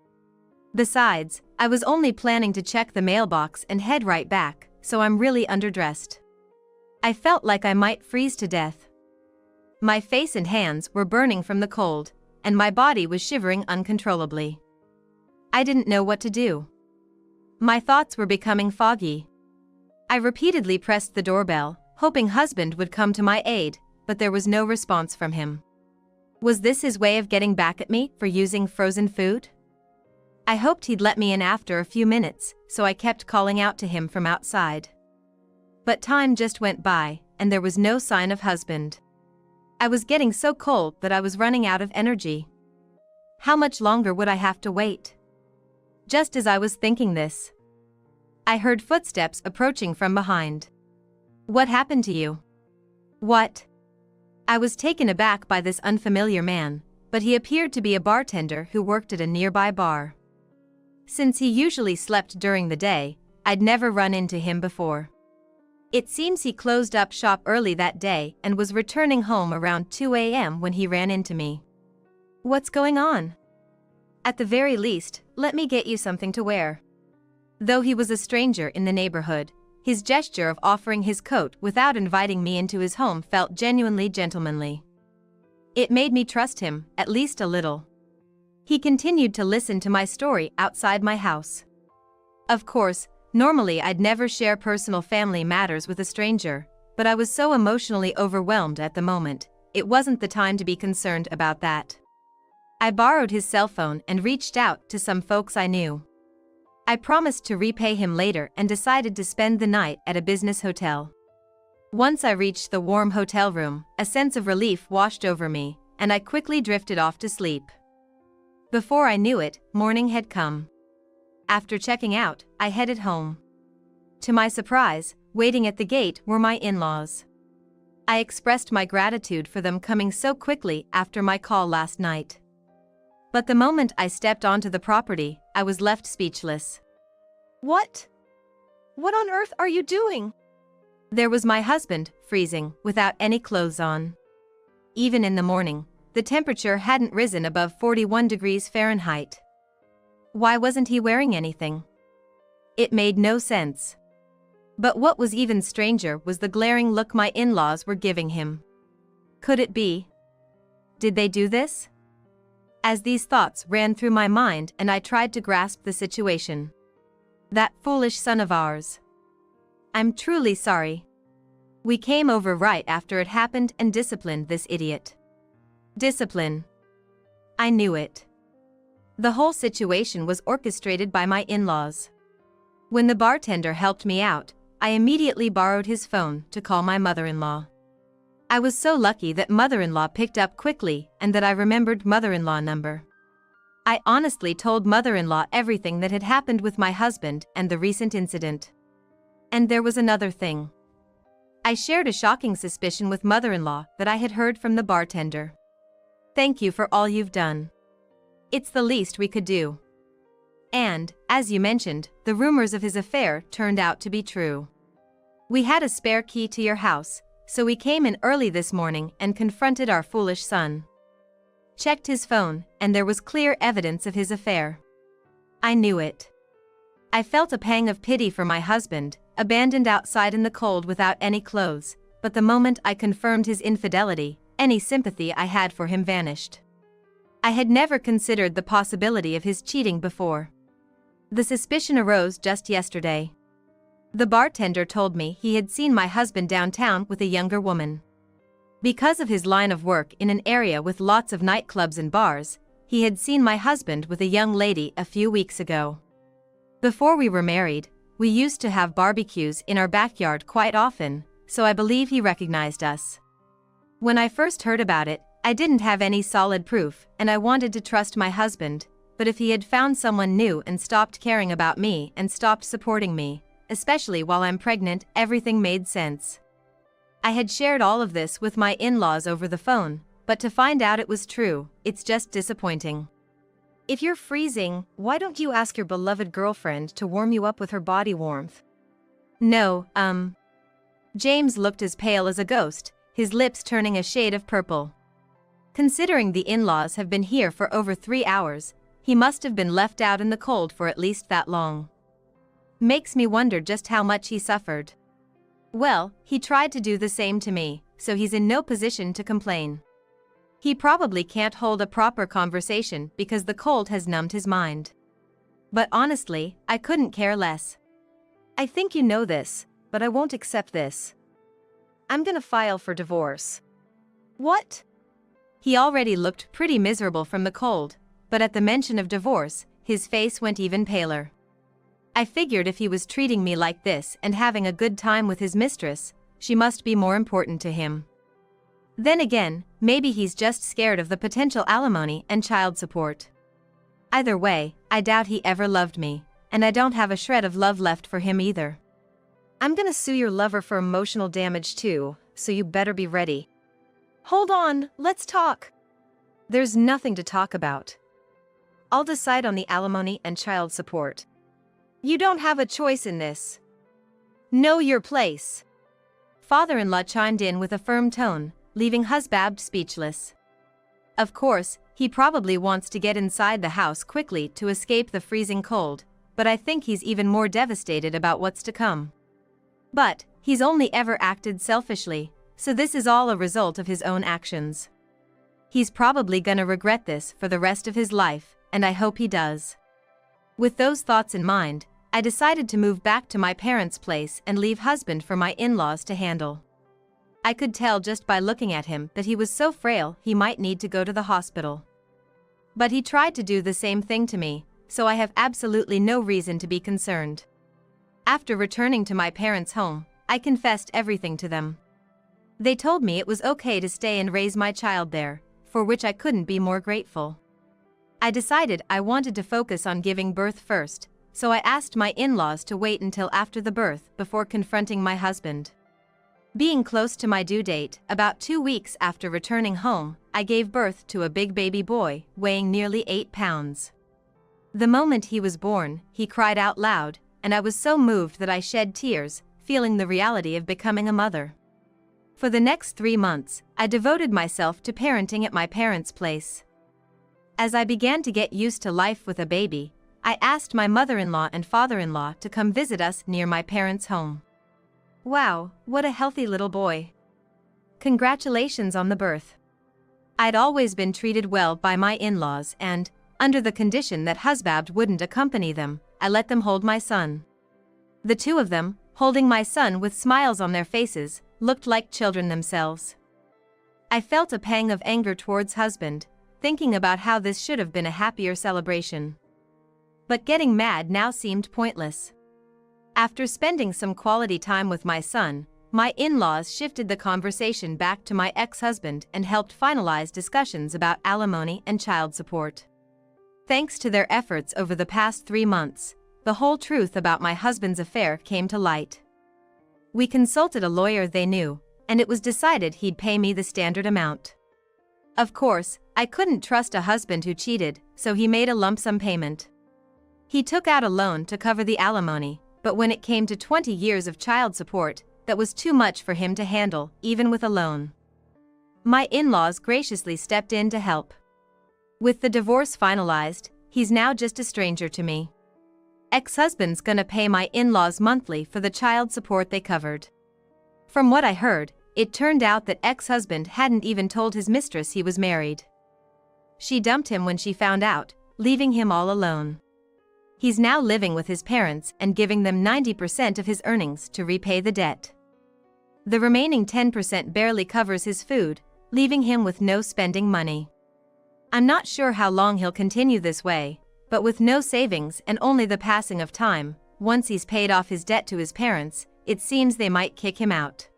Besides, I was only planning to check the mailbox and head right back, so I'm really underdressed. I felt like I might freeze to death. My face and hands were burning from the cold, and my body was shivering uncontrollably. I didn't know what to do. My thoughts were becoming foggy. I repeatedly pressed the doorbell, hoping husband would come to my aid, but there was no response from him. Was this his way of getting back at me for using frozen food? I hoped he'd let me in after a few minutes, so I kept calling out to him from outside. But time just went by, and there was no sign of husband. I was getting so cold that I was running out of energy. How much longer would I have to wait? Just as I was thinking this, I heard footsteps approaching from behind. What happened to you? What? I was taken aback by this unfamiliar man, but he appeared to be a bartender who worked at a nearby bar. Since he usually slept during the day, I'd never run into him before. It seems he closed up shop early that day and was returning home around 2 a.m. when he ran into me. What's going on? At the very least, let me get you something to wear. Though he was a stranger in the neighborhood, his gesture of offering his coat without inviting me into his home felt genuinely gentlemanly. It made me trust him, at least a little. He continued to listen to my story outside my house. Of course, normally I'd never share personal family matters with a stranger, but I was so emotionally overwhelmed at the moment, it wasn't the time to be concerned about that. I borrowed his cell phone and reached out to some folks I knew. I promised to repay him later and decided to spend the night at a business hotel. Once I reached the warm hotel room, a sense of relief washed over me, and I quickly drifted off to sleep. Before I knew it, morning had come. After checking out, I headed home. To my surprise, waiting at the gate were my in-laws. I expressed my gratitude for them coming so quickly after my call last night. But the moment I stepped onto the property, I was left speechless. What? What on earth are you doing? There was my husband, freezing, without any clothes on. Even in the morning, the temperature hadn't risen above 41 degrees Fahrenheit. Why wasn't he wearing anything? It made no sense. But what was even stranger was the glaring look my in-laws were giving him. Could it be? Did they do this? As these thoughts ran through my mind and I tried to grasp the situation. That foolish son of ours. I'm truly sorry. We came over right after it happened and disciplined this idiot. Discipline. I knew it. The whole situation was orchestrated by my in-laws. When the bartender helped me out, I immediately borrowed his phone to call my mother-in-law. I was so lucky that mother-in-law picked up quickly and that I remembered mother-in-law number. I honestly told mother-in-law everything that had happened with my husband and the recent incident. And there was another thing. I shared a shocking suspicion with mother-in-law that I had heard from the bartender. Thank you for all you've done. It's the least we could do. And, as you mentioned, the rumors of his affair turned out to be true. We had a spare key to your house, so we came in early this morning and confronted our foolish son. Checked his phone, and there was clear evidence of his affair. I knew it. I felt a pang of pity for my husband, abandoned outside in the cold without any clothes, but the moment I confirmed his infidelity, any sympathy I had for him vanished. I had never considered the possibility of his cheating before. The suspicion arose just yesterday. The bartender told me he had seen my husband downtown with a younger woman. Because of his line of work in an area with lots of nightclubs and bars, he had seen my husband with a young lady a few weeks ago. Before we were married, we used to have barbecues in our backyard quite often, so I believe he recognized us. When I first heard about it, I didn't have any solid proof and I wanted to trust my husband, but if he had found someone new and stopped caring about me and stopped supporting me, especially while I'm pregnant, everything made sense. I had shared all of this with my in-laws over the phone, but to find out it was true, it's just disappointing. If you're freezing, why don't you ask your beloved girlfriend to warm you up with her body warmth? No, James looked as pale as a ghost, his lips turning a shade of purple. Considering the in-laws have been here for over 3 hours, he must have been left out in the cold for at least that long. Makes me wonder just how much he suffered. Well, he tried to do the same to me, so he's in no position to complain. He probably can't hold a proper conversation because the cold has numbed his mind. But honestly, I couldn't care less. I think you know this, but I won't accept this. I'm gonna file for divorce. What? He already looked pretty miserable from the cold, but at the mention of divorce, his face went even paler. I figured if he was treating me like this and having a good time with his mistress, she must be more important to him. Then again, maybe he's just scared of the potential alimony and child support. Either way, I doubt he ever loved me, and I don't have a shred of love left for him either. I'm gonna sue your lover for emotional damage too, so you better be ready. Hold on, let's talk. There's nothing to talk about. I'll decide on the alimony and child support. You don't have a choice in this. Know your place. Father-in-law chimed in with a firm tone, leaving husband speechless. Of course, he probably wants to get inside the house quickly to escape the freezing cold, but I think he's even more devastated about what's to come. But, he's only ever acted selfishly, so this is all a result of his own actions. He's probably gonna regret this for the rest of his life, and I hope he does. With those thoughts in mind, I decided to move back to my parents' place and leave husband for my in-laws to handle. I could tell just by looking at him that he was so frail he might need to go to the hospital. But he tried to do the same thing to me, so I have absolutely no reason to be concerned. After returning to my parents' home, I confessed everything to them. They told me it was okay to stay and raise my child there, for which I couldn't be more grateful. I decided I wanted to focus on giving birth first, so I asked my in-laws to wait until after the birth before confronting my husband. Being close to my due date, about 2 weeks after returning home, I gave birth to a big baby boy, weighing nearly 8 pounds. The moment he was born, he cried out loud, and I was so moved that I shed tears, feeling the reality of becoming a mother. For the next 3 months, I devoted myself to parenting at my parents' place. As I began to get used to life with a baby, I asked my mother-in-law and father-in-law to come visit us near my parents' home. Wow, what a healthy little boy. Congratulations on the birth. I'd always been treated well by my in-laws and, under the condition that husband wouldn't accompany them, I let them hold my son. The two of them, holding my son with smiles on their faces, looked like children themselves. I felt a pang of anger towards husband, thinking about how this should have been a happier celebration. But getting mad now seemed pointless. After spending some quality time with my son, my in-laws shifted the conversation back to my ex-husband and helped finalize discussions about alimony and child support. Thanks to their efforts over the past 3 months, the whole truth about my husband's affair came to light. We consulted a lawyer they knew, and it was decided he'd pay me the standard amount. Of course, I couldn't trust a husband who cheated, so he made a lump sum payment. He took out a loan to cover the alimony, but when it came to 20 years of child support, that was too much for him to handle, even with a loan. My in-laws graciously stepped in to help. With the divorce finalized, he's now just a stranger to me. Ex-husband's gonna pay my in-laws monthly for the child support they covered. From what I heard, it turned out that ex-husband hadn't even told his mistress he was married. She dumped him when she found out, leaving him all alone. He's now living with his parents and giving them 90% of his earnings to repay the debt. The remaining 10% barely covers his food, leaving him with no spending money. I'm not sure how long he'll continue this way, but with no savings and only the passing of time, once he's paid off his debt to his parents, it seems they might kick him out.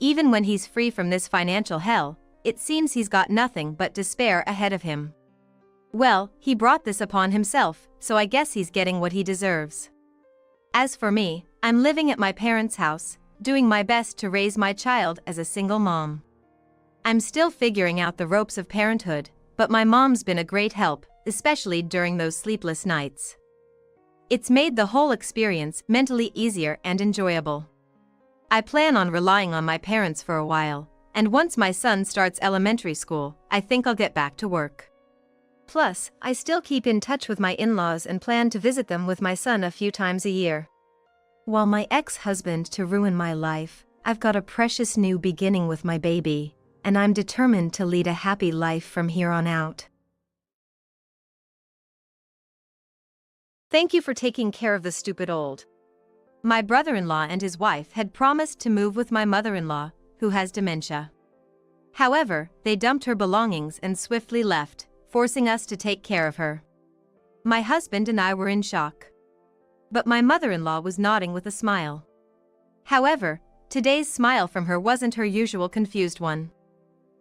Even when he's free from this financial hell, it seems he's got nothing but despair ahead of him. Well, he brought this upon himself, so I guess he's getting what he deserves. As for me, I'm living at my parents' house, doing my best to raise my child as a single mom. I'm still figuring out the ropes of parenthood, but my mom's been a great help, especially during those sleepless nights. It's made the whole experience mentally easier and enjoyable. I plan on relying on my parents for a while, and once my son starts elementary school, I think I'll get back to work. Plus, I still keep in touch with my in-laws and plan to visit them with my son a few times a year. While my ex-husband to ruin my life, I've got a precious new beginning with my baby, and I'm determined to lead a happy life from here on out. Thank you for taking care of the stupid old. My brother-in-law and his wife had promised to move with my mother-in-law, who has dementia. However, they dumped her belongings and swiftly left, forcing us to take care of her. My husband and I were in shock. But my mother-in-law was nodding with a smile. However, today's smile from her wasn't her usual confused one.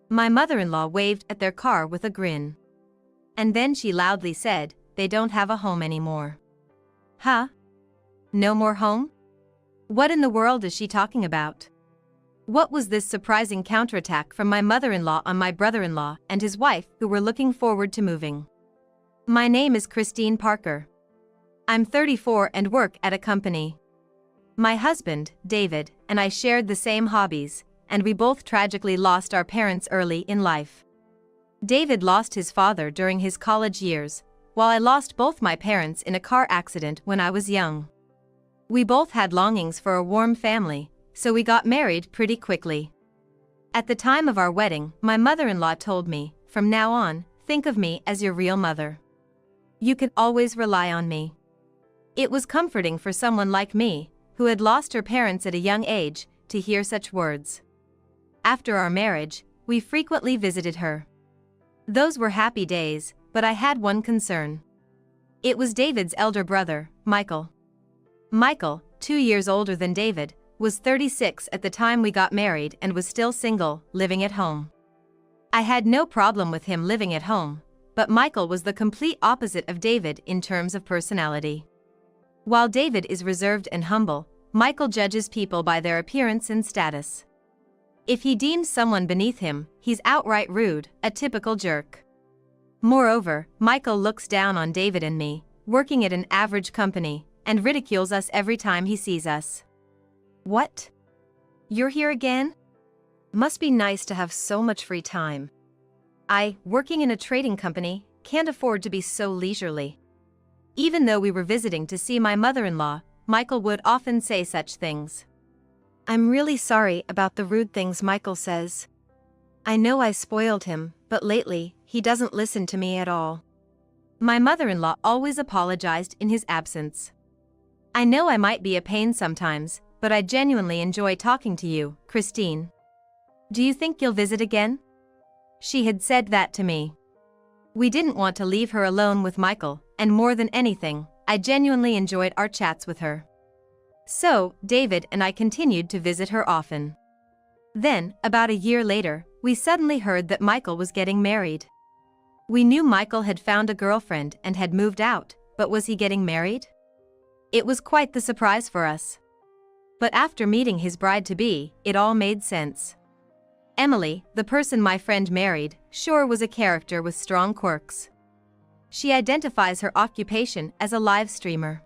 My mother-in-law waved at their car with a grin. And then she loudly said, "They don't have a home anymore." Huh? No more home? What in the world is she talking about? What was this surprising counterattack from my mother-in-law on my brother-in-law and his wife who were looking forward to moving? My name is Christine Parker. I'm 34 and work at a company. My husband, David, and I shared the same hobbies, and we both tragically lost our parents early in life. David lost his father during his college years, while I lost both my parents in a car accident when I was young. We both had longings for a warm family, so we got married pretty quickly. At the time of our wedding, my mother-in-law told me, "From now on, think of me as your real mother. You can always rely on me." It was comforting for someone like me, who had lost her parents at a young age, to hear such words. After our marriage, we frequently visited her. Those were happy days, but I had one concern. It was David's elder brother, Michael. Michael, 2 years older than David, was 36 at the time we got married and was still single, living at home. I had no problem with him living at home, but Michael was the complete opposite of David in terms of personality. While David is reserved and humble, Michael judges people by their appearance and status. If he deems someone beneath him, he's outright rude, a typical jerk. Moreover, Michael looks down on David and me, working at an average company, and ridicules us every time he sees us. What? You're here again? Must be nice to have so much free time. Working in a trading company, can't afford to be so leisurely. Even though we were visiting to see my mother-in-law, Michael would often say such things. I'm really sorry about the rude things Michael says. I know I spoiled him, but lately, he doesn't listen to me at all. My mother-in-law always apologized in his absence. I know I might be a pain sometimes, but I genuinely enjoy talking to you, Christine. Do you think you'll visit again? She had said that to me. We didn't want to leave her alone with Michael, and more than anything, I genuinely enjoyed our chats with her. So, David and I continued to visit her often. Then, about a year later, we suddenly heard that Michael was getting married. We knew Michael had found a girlfriend and had moved out, but was he getting married? It was quite the surprise for us. But after meeting his bride-to-be, it all made sense. Emily, the person my friend married, sure was a character with strong quirks. She identifies her occupation as a live streamer.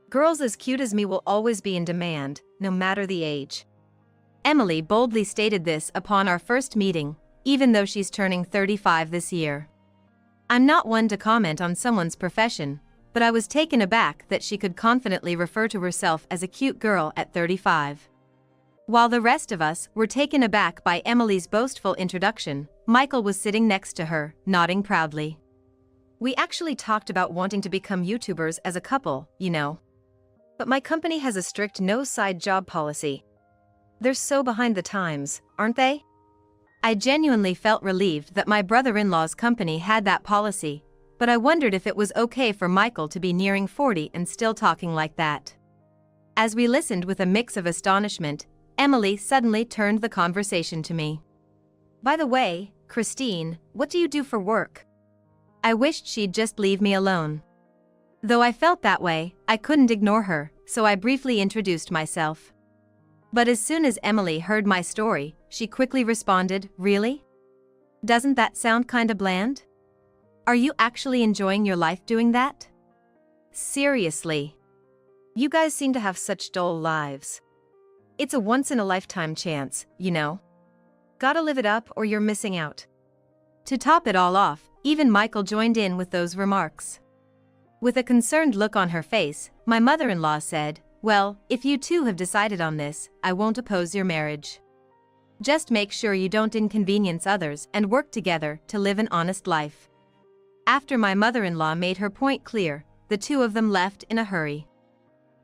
Girls as cute as me will always be in demand, no matter the age. Emily boldly stated this upon our first meeting, even though she's turning 35 this year. I'm not one to comment on someone's profession, but I was taken aback that she could confidently refer to herself as a cute girl at 35. While the rest of us were taken aback by Emily's boastful introduction, Michael was sitting next to her, nodding proudly. We actually talked about wanting to become YouTubers as a couple, you know. But my company has a strict no side job policy. They're so behind the times, aren't they? I genuinely felt relieved that my brother-in-law's company had that policy, but I wondered if it was okay for Michael to be nearing 40 and still talking like that. As we listened with a mix of astonishment, Emily suddenly turned the conversation to me. By the way, Christine, what do you do for work? I wished she'd just leave me alone. Though I felt that way, I couldn't ignore her, so I briefly introduced myself. But as soon as Emily heard my story, she quickly responded, "Really? Doesn't that sound kinda bland? Are you actually enjoying your life doing that? Seriously. You guys seem to have such dull lives. It's a once-in-a-lifetime chance, you know. Gotta live it up or you're missing out." To top it all off, even Michael joined in with those remarks. With a concerned look on her face, my mother-in-law said, "Well, if you two have decided on this, I won't oppose your marriage. Just make sure you don't inconvenience others and work together to live an honest life." After my mother-in-law made her point clear, the two of them left in a hurry.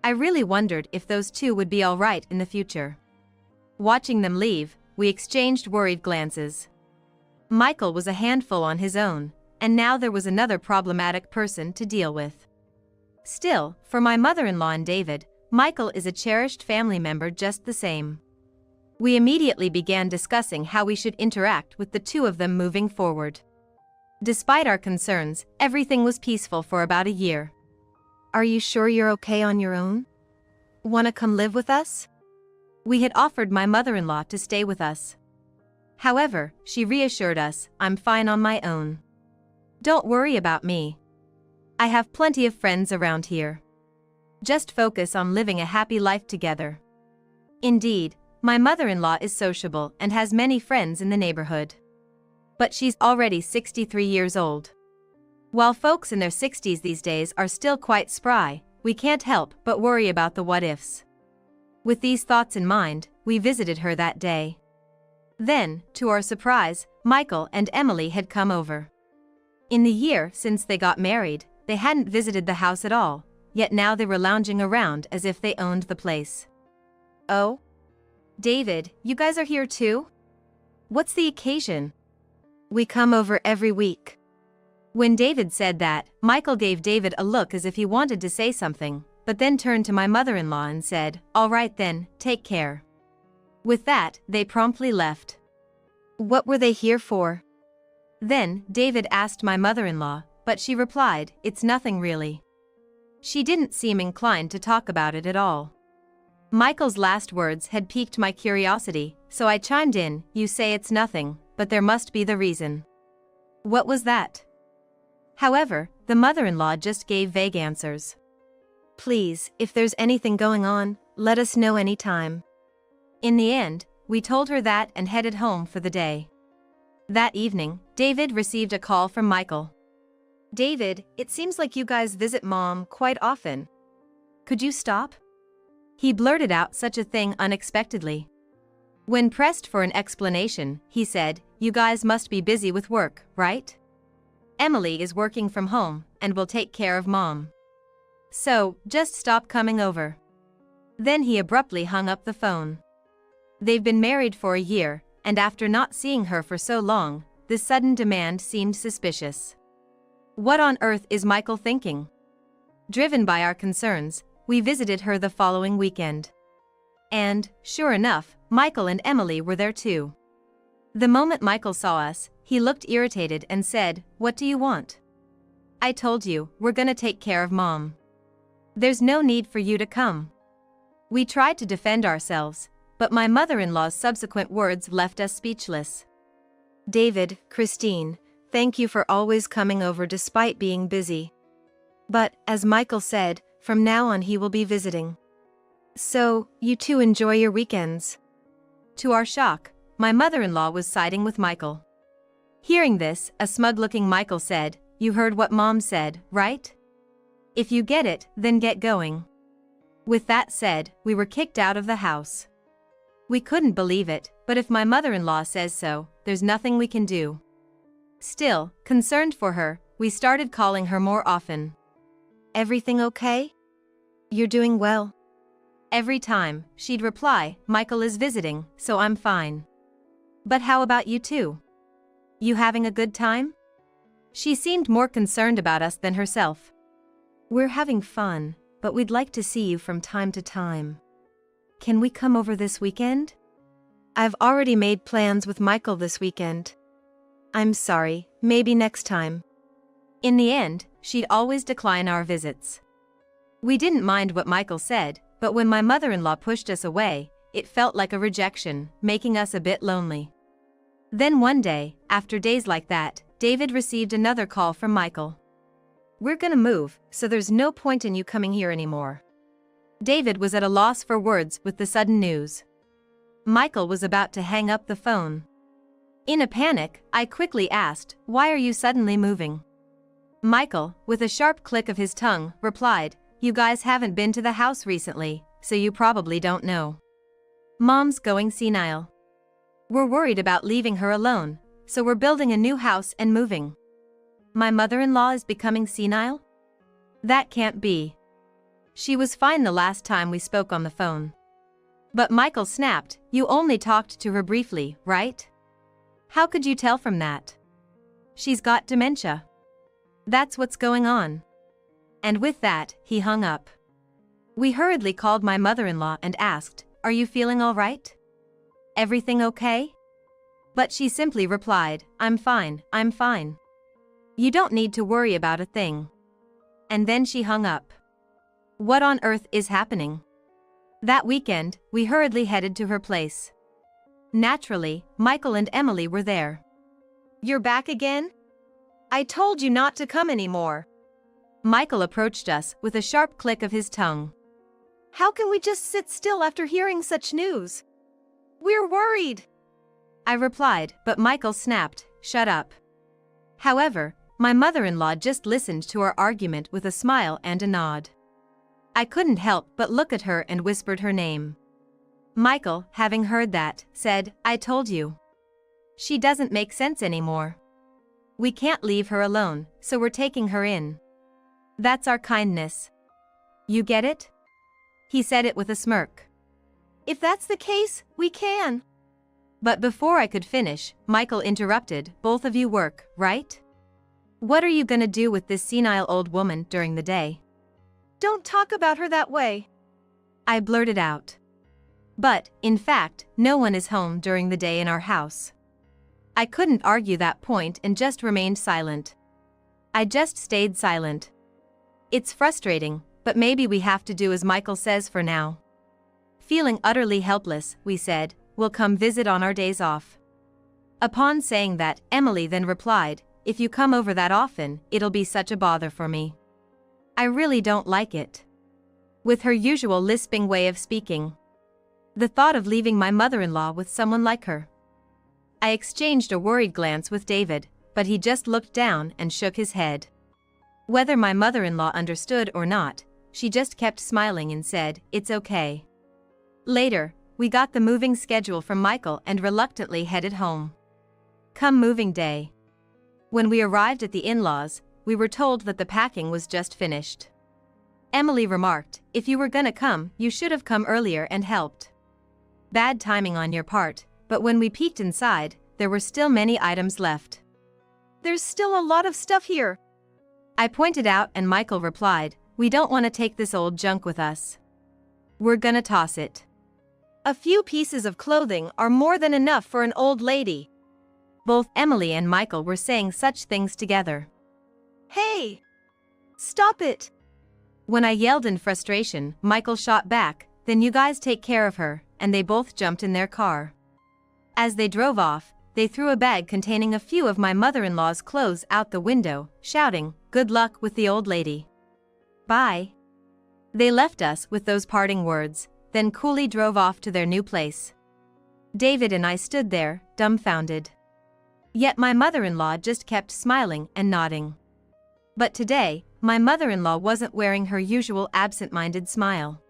I really wondered if those two would be all right in the future. Watching them leave, we exchanged worried glances. Michael was a handful on his own, and now there was another problematic person to deal with. Still, for my mother-in-law and David, Michael is a cherished family member just the same. We immediately began discussing how we should interact with the two of them moving forward. Despite our concerns, everything was peaceful for about a year. Are you sure you're okay on your own? Wanna come live with us? We had offered my mother-in-law to stay with us. However, she reassured us, "I'm fine on my own. Don't worry about me. I have plenty of friends around here. Just focus on living a happy life together." Indeed, my mother-in-law is sociable and has many friends in the neighborhood. But she's already 63 years old. While folks in their 60s these days are still quite spry, we can't help but worry about the what-ifs. With these thoughts in mind, we visited her that day. Then, to our surprise, Michael and Emily had come over. In the year since they got married, they hadn't visited the house at all, yet now they were lounging around as if they owned the place. "Oh? David, you guys are here too? What's the occasion?" "We come over every week." When David said that, Michael gave David a look as if he wanted to say something, but then turned to my mother-in-law and said, "All right then, take care." With that, they promptly left. What were they here for? Then, David asked my mother-in-law, but she replied, "It's nothing really." She didn't seem inclined to talk about it at all. Michael's last words had piqued my curiosity, so I chimed in, you say it's nothing, but there must be the reason. What was that? However, the mother-in-law just gave vague answers. Please, if there's anything going on, let us know anytime. In the end, we told her that and headed home for the day. That evening, David received a call from Michael. David, it seems like you guys visit Mom quite often. Could you stop? He blurted out such a thing unexpectedly. When pressed for an explanation, he said, you guys must be busy with work, right? Emily is working from home and will take care of Mom. So, just stop coming over. Then he abruptly hung up the phone. They've been married for a year, and after not seeing her for so long, this sudden demand seemed suspicious. What on earth is Michael thinking? Driven by our concerns, we visited her the following weekend. And, sure enough, Michael and Emily were there too. The moment Michael saw us, he looked irritated and said, what do you want? I told you, we're gonna take care of Mom. There's no need for you to come. We tried to defend ourselves, but my mother-in-law's subsequent words left us speechless. David, Christine, thank you for always coming over despite being busy. But, as Michael said, from now on he will be visiting. So, you two enjoy your weekends. To our shock, my mother-in-law was siding with Michael. Hearing this, a smug-looking Michael said, you heard what Mom said, right? If you get it, then get going. With that said, we were kicked out of the house. We couldn't believe it, but if my mother-in-law says so, there's nothing we can do. Still, concerned for her, we started calling her more often. Everything okay? You're doing well. Every time, she'd reply, Michael is visiting, so I'm fine. But how about you two? You having a good time? She seemed more concerned about us than herself. We're having fun, but we'd like to see you from time to time. Can we come over this weekend? I've already made plans with Michael this weekend. I'm sorry, maybe next time. In the end, she'd always decline our visits. We didn't mind what Michael said, but when my mother-in-law pushed us away, it felt like a rejection, making us a bit lonely. Then one day, after days like that, David received another call from Michael. We're gonna move, so there's no point in you coming here anymore. David was at a loss for words with the sudden news. Michael was about to hang up the phone. In a panic, I quickly asked, why are you suddenly moving? Michael, with a sharp click of his tongue, replied, you guys haven't been to the house recently, so you probably don't know. Mom's going senile. We're worried about leaving her alone, so we're building a new house and moving. My mother-in-law is becoming senile? That can't be. She was fine the last time we spoke on the phone. But Michael snapped, you only talked to her briefly, right? How could you tell from that? She's got dementia. That's what's going on. And with that, he hung up. We hurriedly called my mother-in-law and asked, are you feeling all right? Everything okay? But she simply replied, I'm fine, I'm fine. You don't need to worry about a thing. And then she hung up. What on earth is happening? That weekend, we hurriedly headed to her place. Naturally, Michael and Emily were there. You're back again? I told you not to come anymore. Michael approached us with a sharp click of his tongue. How can we just sit still after hearing such news? We're worried. I replied, but Michael snapped, shut up. However, my mother-in-law just listened to our argument with a smile and a nod. I couldn't help but look at her and whispered her name. Michael, having heard that, said, I told you. She doesn't make sense anymore. We can't leave her alone, so we're taking her in. That's our kindness. You get it? He said it with a smirk. If that's the case, we can. But before I could finish, Michael interrupted, both of you work, right? What are you gonna do with this senile old woman during the day? Don't talk about her that way. I blurted out. But, in fact, no one is home during the day in our house. I couldn't argue that point and just remained silent. I just stayed silent. It's frustrating, but maybe we have to do as Michael says for now. Feeling utterly helpless, we said, "We'll come visit on our days off." Upon saying that, Emily then replied, "If you come over that often, it'll be such a bother for me. I really don't like it." With her usual lisping way of speaking. The thought of leaving my mother-in-law with someone like her. I exchanged a worried glance with David, but he just looked down and shook his head. Whether my mother-in-law understood or not, she just kept smiling and said, "It's okay." Later, we got the moving schedule from Michael and reluctantly headed home. Come moving day. When we arrived at the in-laws, we were told that the packing was just finished. Emily remarked, "If you were gonna come, you should have come earlier and helped." Bad timing on your part, but when we peeked inside, there were still many items left. "There's still a lot of stuff here," I pointed out, and Michael replied, "We don't want to take this old junk with us. We're gonna toss it." "A few pieces of clothing are more than enough for an old lady." Both Emily and Michael were saying such things together. "Hey! Stop it!" When I yelled in frustration, Michael shot back, "Then you guys take care of her," and they both jumped in their car. As they drove off, they threw a bag containing a few of my mother-in-law's clothes out the window, shouting, "Good luck with the old lady. Bye." They left us with those parting words, then coolly drove off to their new place. David and I stood there, dumbfounded. Yet my mother-in-law just kept smiling and nodding. But today, my mother-in-law wasn't wearing her usual absent-minded smile.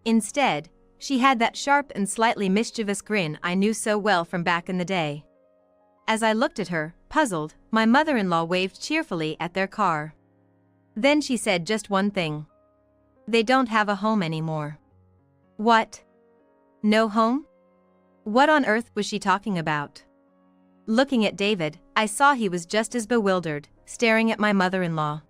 Instead, she had that sharp and slightly mischievous grin I knew so well from back in the day. As I looked at her, puzzled, my mother-in-law waved cheerfully at their car. Then she said just one thing. "They don't have a home anymore." What? No home? What on earth was she talking about? Looking at David, I saw he was just as bewildered, staring at my mother-in-law.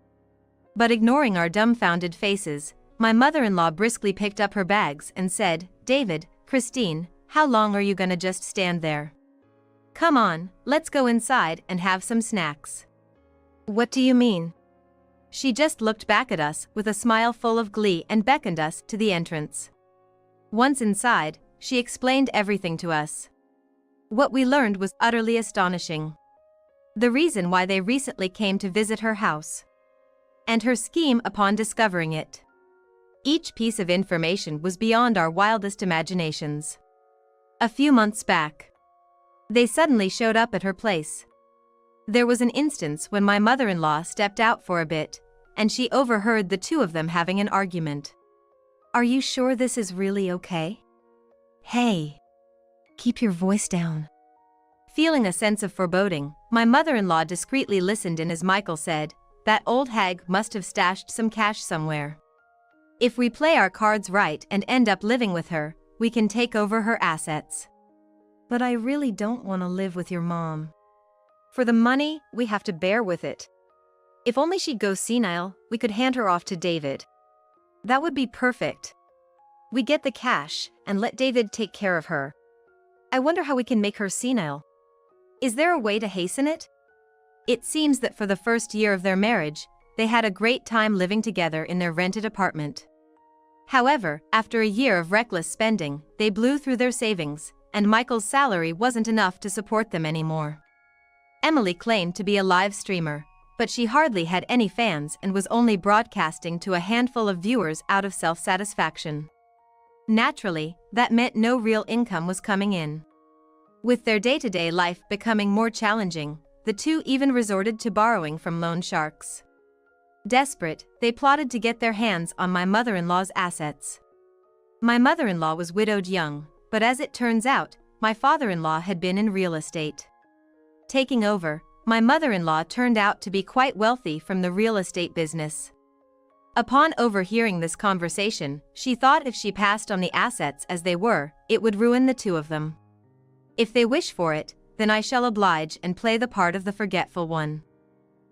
But ignoring our dumbfounded faces, my mother-in-law briskly picked up her bags and said, "David, Christine, how long are you gonna just stand there? Come on, let's go inside and have some snacks." "What do you mean?" She just looked back at us with a smile full of glee and beckoned us to the entrance. Once inside, she explained everything to us. What we learned was utterly astonishing. The reason why they recently came to visit her house. And her scheme upon discovering it. Each piece of information was beyond our wildest imaginations. A few months back, they suddenly showed up at her place. There was an instance when my mother-in-law stepped out for a bit, and she overheard the two of them having an argument. "Are you sure this is really okay? Hey, keep your voice down." Feeling a sense of foreboding, my mother-in-law discreetly listened in as Michael said, "That old hag must have stashed some cash somewhere. If we play our cards right and end up living with her, we can take over her assets." "But I really don't want to live with your mom. For the money, we have to bear with it. If only she'd go senile, we could hand her off to David. That would be perfect. We get the cash, and let David take care of her. I wonder how we can make her senile. Is there a way to hasten it?" It seems that for the first year of their marriage, they had a great time living together in their rented apartment. However, after a year of reckless spending, they blew through their savings, and Michael's salary wasn't enough to support them anymore. Emily claimed to be a live streamer, but she hardly had any fans and was only broadcasting to a handful of viewers out of self-satisfaction. Naturally, that meant no real income was coming in. With their day-to-day life becoming more challenging, the two even resorted to borrowing from loan sharks. Desperate, they plotted to get their hands on my mother-in-law's assets. My mother-in-law was widowed young, but as it turns out, my father-in-law had been in real estate. Taking over, my mother-in-law turned out to be quite wealthy from the real estate business. Upon overhearing this conversation, she thought if she passed on the assets as they were, it would ruin the two of them. If they wish for it, then I shall oblige and play the part of the forgetful one.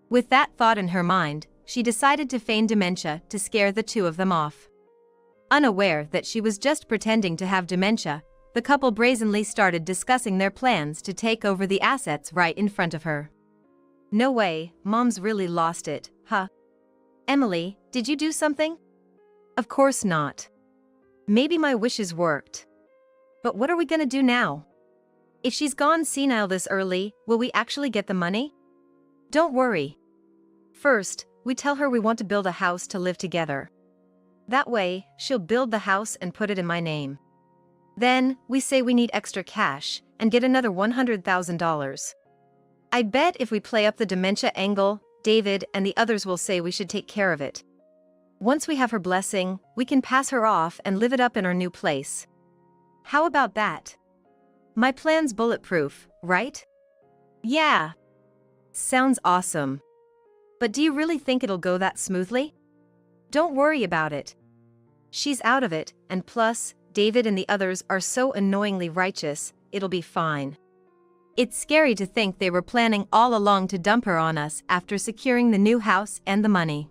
With that thought in her mind, she decided to feign dementia to scare the two of them off. Unaware that she was just pretending to have dementia, the couple brazenly started discussing their plans to take over the assets right in front of her. "No way, Mom's really lost it, huh? Emily, did you do something?" "Of course not. Maybe my wishes worked. But what are we gonna do now? If she's gone senile this early, will we actually get the money? Don't worry. First, we tell her we want to build a house to live together. That way, she'll build the house and put it in my name. Then, we say we need extra cash and get another $100,000. I bet if we play up the dementia angle, David and the others will say we should take care of it. Once we have her blessing, we can pass her off and live it up in our new place. How about that? My plan's bulletproof, right? Yeah. Sounds awesome. But do you really think it'll go that smoothly? Don't worry about it. She's out of it, and plus, David and the others are so annoyingly righteous, it'll be fine. It's scary to think they were planning all along to dump her on us after securing the new house and the money.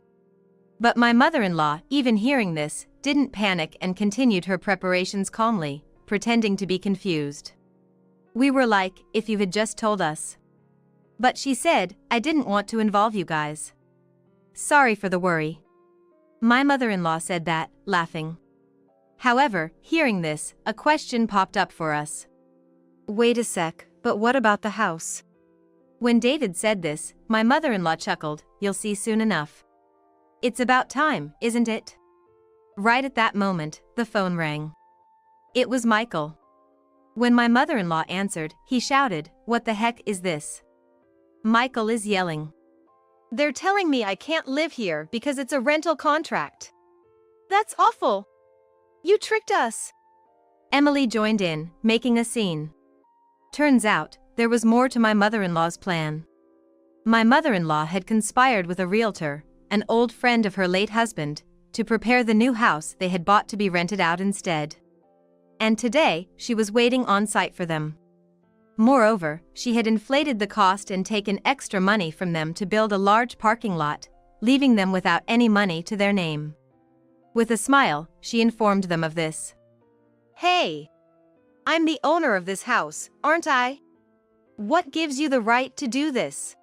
But my mother-in-law, even hearing this, didn't panic and continued her preparations calmly, pretending to be confused. We were like, if you had just told us. But she said, I didn't want to involve you guys. Sorry for the worry. My mother-in-law said that, laughing. However, hearing this, a question popped up for us. Wait a sec, but what about the house? When David said this, my mother-in-law chuckled, you'll see soon enough. It's about time, isn't it? Right at that moment, the phone rang. It was Michael. When my mother-in-law answered, he shouted, what the heck is this? Michael is yelling. They're telling me I can't live here because it's a rental contract. That's awful. You tricked us. Emily joined in, making a scene. Turns out, there was more to my mother-in-law's plan. My mother-in-law had conspired with a realtor, an old friend of her late husband, to prepare the new house they had bought to be rented out instead. And today, she was waiting on site for them. Moreover, she had inflated the cost and taken extra money from them to build a large parking lot, leaving them without any money to their name. With a smile, she informed them of this. Hey! I'm the owner of this house, aren't I? What gives you the right to do this?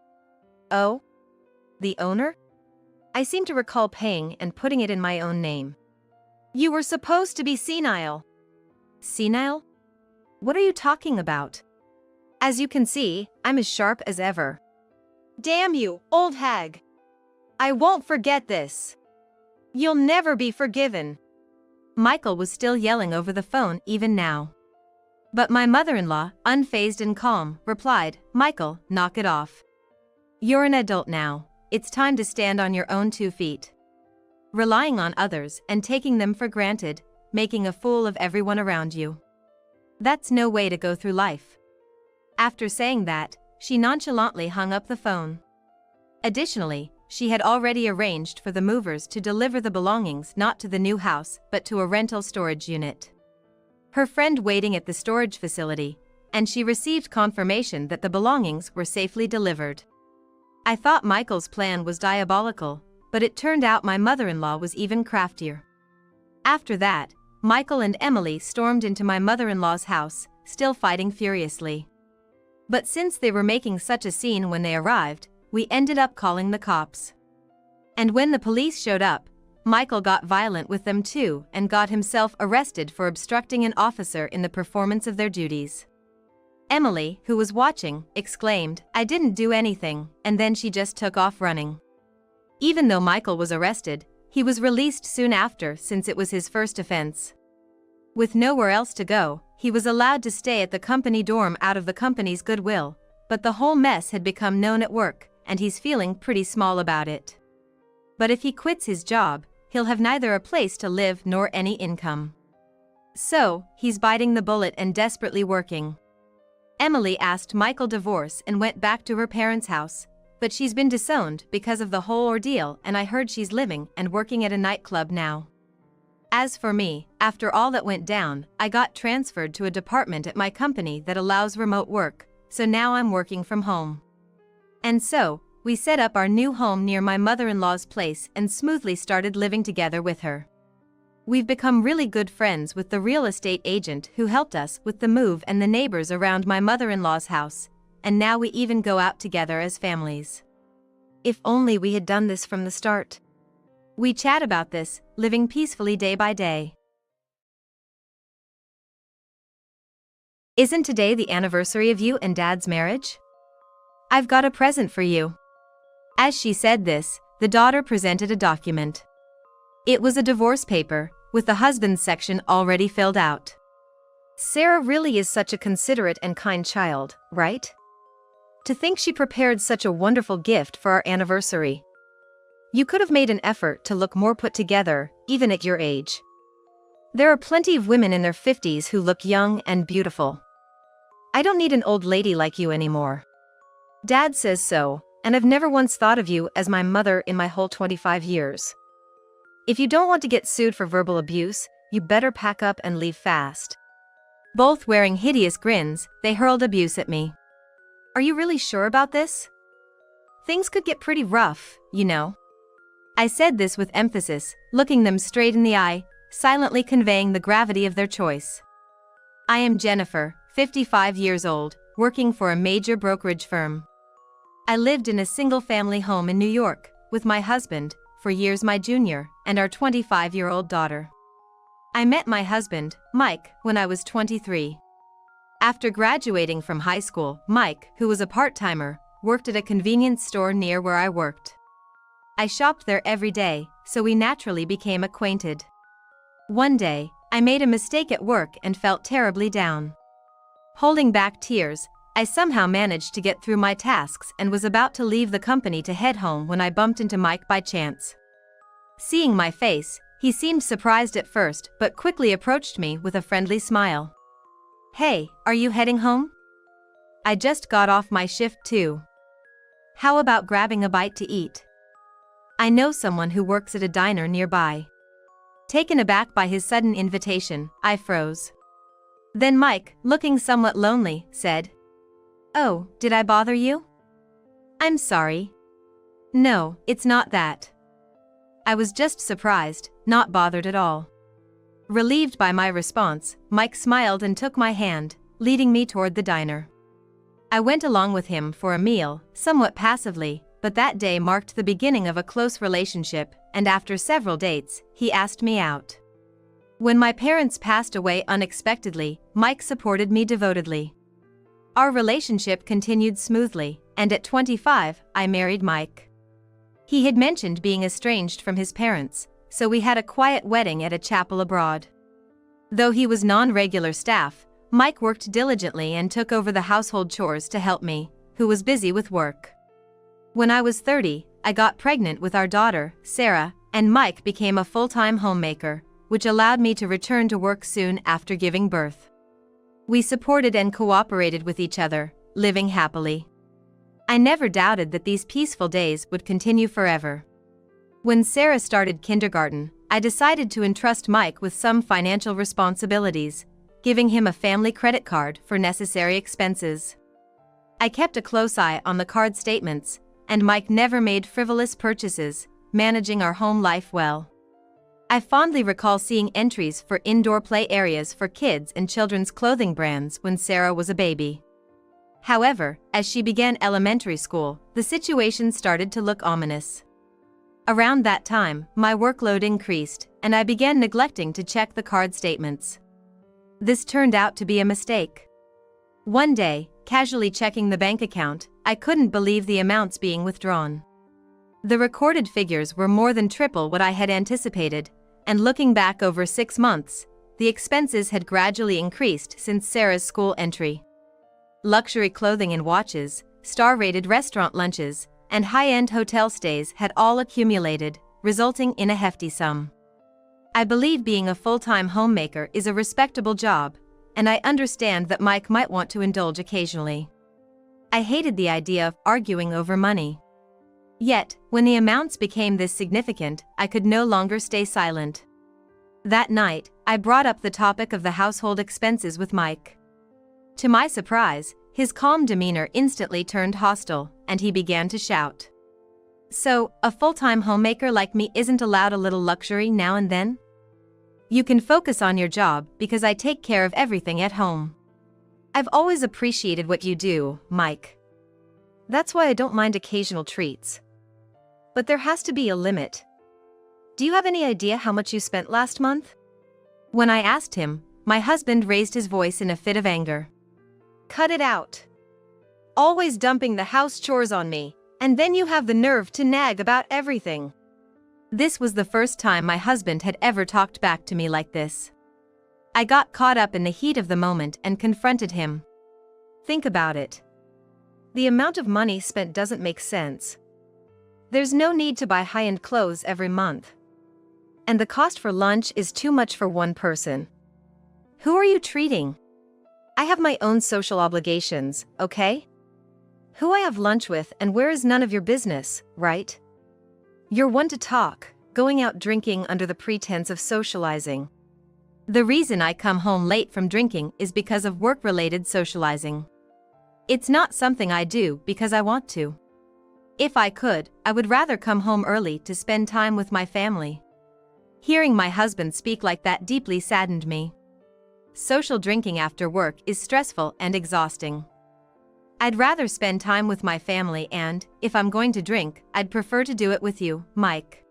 Oh? The owner? I seem to recall paying and putting it in my own name. You were supposed to be senile. Senile? What are you talking about? As you can see, I'm as sharp as ever. Damn you, old hag! I won't forget this. You'll never be forgiven. Michael was still yelling over the phone even now. But my mother-in-law, unfazed and calm, replied, Michael, knock it off. You're an adult now. It's time to stand on your own 2 feet. Relying on others and taking them for granted, making a fool of everyone around you. That's no way to go through life. After saying that, she nonchalantly hung up the phone. Additionally, she had already arranged for the movers to deliver the belongings not to the new house but to a rental storage unit. Her friend waiting at the storage facility, and she received confirmation that the belongings were safely delivered. I thought Michael's plan was diabolical, but it turned out my mother-in-law was even craftier. After that, Michael and Emily stormed into my mother-in-law's house, still fighting furiously. But since they were making such a scene when they arrived, we ended up calling the cops. And when the police showed up, Michael got violent with them too and got himself arrested for obstructing an officer in the performance of their duties. Emily, who was watching, exclaimed, I didn't do anything, and then she just took off running. Even though Michael was arrested, he was released soon after since it was his first offense. With nowhere else to go, he was allowed to stay at the company dorm out of the company's goodwill, but the whole mess had become known at work, and he's feeling pretty small about it. But if he quits his job, he'll have neither a place to live nor any income. So, he's biting the bullet and desperately working. Emily asked Michael divorce and went back to her parents' house, but she's been disowned because of the whole ordeal, and I heard she's living and working at a nightclub now. As for me, after all that went down, I got transferred to a department at my company that allows remote work, so now I'm working from home. And so, we set up our new home near my mother-in-law's place and smoothly started living together with her. We've become really good friends with the real estate agent who helped us with the move and the neighbors around my mother-in-law's house, and now we even go out together as families. If only we had done this from the start. We chat about this, living peacefully day by day. Isn't today the anniversary of you and Dad's marriage? I've got a present for you. As she said this, the daughter presented a document. It was a divorce paper, with the husband's section already filled out. Sarah really is such a considerate and kind child, right? To think she prepared such a wonderful gift for our anniversary. You could have made an effort to look more put together, even at your age. There are plenty of women in their 50s who look young and beautiful. I don't need an old lady like you anymore. Dad says so, and I've never once thought of you as my mother in my whole 25 years. If you don't want to get sued for verbal abuse, you better pack up and leave fast. Both wearing hideous grins, they hurled abuse at me. Are you really sure about this? Things could get pretty rough, you know. I said this with emphasis, looking them straight in the eye, silently conveying the gravity of their choice. I am Jennifer, 55 years old, working for a major brokerage firm. I lived in a single-family home in New York, with my husband, for years my junior, and our 25-year-old daughter. I met my husband, Mike, when I was 23. After graduating from high school, Mike, who was a part-timer, worked at a convenience store near where I worked. I shopped there every day, so we naturally became acquainted. One day, I made a mistake at work and felt terribly down. Holding back tears, I somehow managed to get through my tasks and was about to leave the company to head home when I bumped into Mike by chance. Seeing my face, he seemed surprised at first but quickly approached me with a friendly smile. "Hey, are you heading home? I just got off my shift too. How about grabbing a bite to eat? I know someone who works at a diner nearby." Taken aback by his sudden invitation, I froze. Then Mike, looking somewhat lonely, said, "Oh, did I bother you?" "I'm sorry. No, it's not that." I was just surprised, not bothered at all. Relieved by my response, Mike smiled and took my hand, leading me toward the diner. I went along with him for a meal, somewhat passively, but that day marked the beginning of a close relationship, and after several dates, he asked me out. When my parents passed away unexpectedly, Mike supported me devotedly. Our relationship continued smoothly, and at 25, I married Mike. He had mentioned being estranged from his parents, so we had a quiet wedding at a chapel abroad. Though he was non-regular staff, Mike worked diligently and took over the household chores to help me, who was busy with work. When I was 30, I got pregnant with our daughter, Sarah, and Mike became a full-time homemaker, which allowed me to return to work soon after giving birth. We supported and cooperated with each other, living happily. I never doubted that these peaceful days would continue forever. When Sarah started kindergarten, I decided to entrust Mike with some financial responsibilities, giving him a family credit card for necessary expenses. I kept a close eye on the card statements, and Mike never made frivolous purchases, managing our home life well. I fondly recall seeing entries for indoor play areas for kids and children's clothing brands when Sarah was a baby. However, as she began elementary school, the situation started to look ominous. Around that time, my workload increased, and I began neglecting to check the card statements. This turned out to be a mistake. One day, casually checking the bank account, I couldn't believe the amounts being withdrawn. The recorded figures were more than triple what I had anticipated, and looking back over 6 months, the expenses had gradually increased since Sarah's school entry. Luxury clothing and watches, star-rated restaurant lunches, and high-end hotel stays had all accumulated, resulting in a hefty sum. I believe being a full-time homemaker is a respectable job, and I understand that Mike might want to indulge occasionally. I hated the idea of arguing over money. Yet, when the amounts became this significant, I could no longer stay silent. That night, I brought up the topic of the household expenses with Mike. To my surprise, his calm demeanor instantly turned hostile, and he began to shout. "So, a full-time homemaker like me isn't allowed a little luxury now and then? You can focus on your job because I take care of everything at home." "I've always appreciated what you do, Mike. That's why I don't mind occasional treats. But there has to be a limit. Do you have any idea how much you spent last month?" When I asked him, my husband raised his voice in a fit of anger. Cut it out. Always dumping the house chores on me, and then you have the nerve to nag about everything. This was the first time my husband had ever talked back to me like this. I got caught up in the heat of the moment and confronted him. Think about it. The amount of money spent doesn't make sense. There's no need to buy high-end clothes every month. And the cost for lunch is too much for one person. Who are you treating? I have my own social obligations, okay? Who I have lunch with and where is none of your business, right? You're one to talk, going out drinking under the pretense of socializing. The reason I come home late from drinking is because of work-related socializing. It's not something I do because I want to. If I could, I would rather come home early to spend time with my family. Hearing my husband speak like that deeply saddened me. Social drinking after work is stressful and exhausting. I'd rather spend time with my family and, if I'm going to drink, I'd prefer to do it with you, Mike.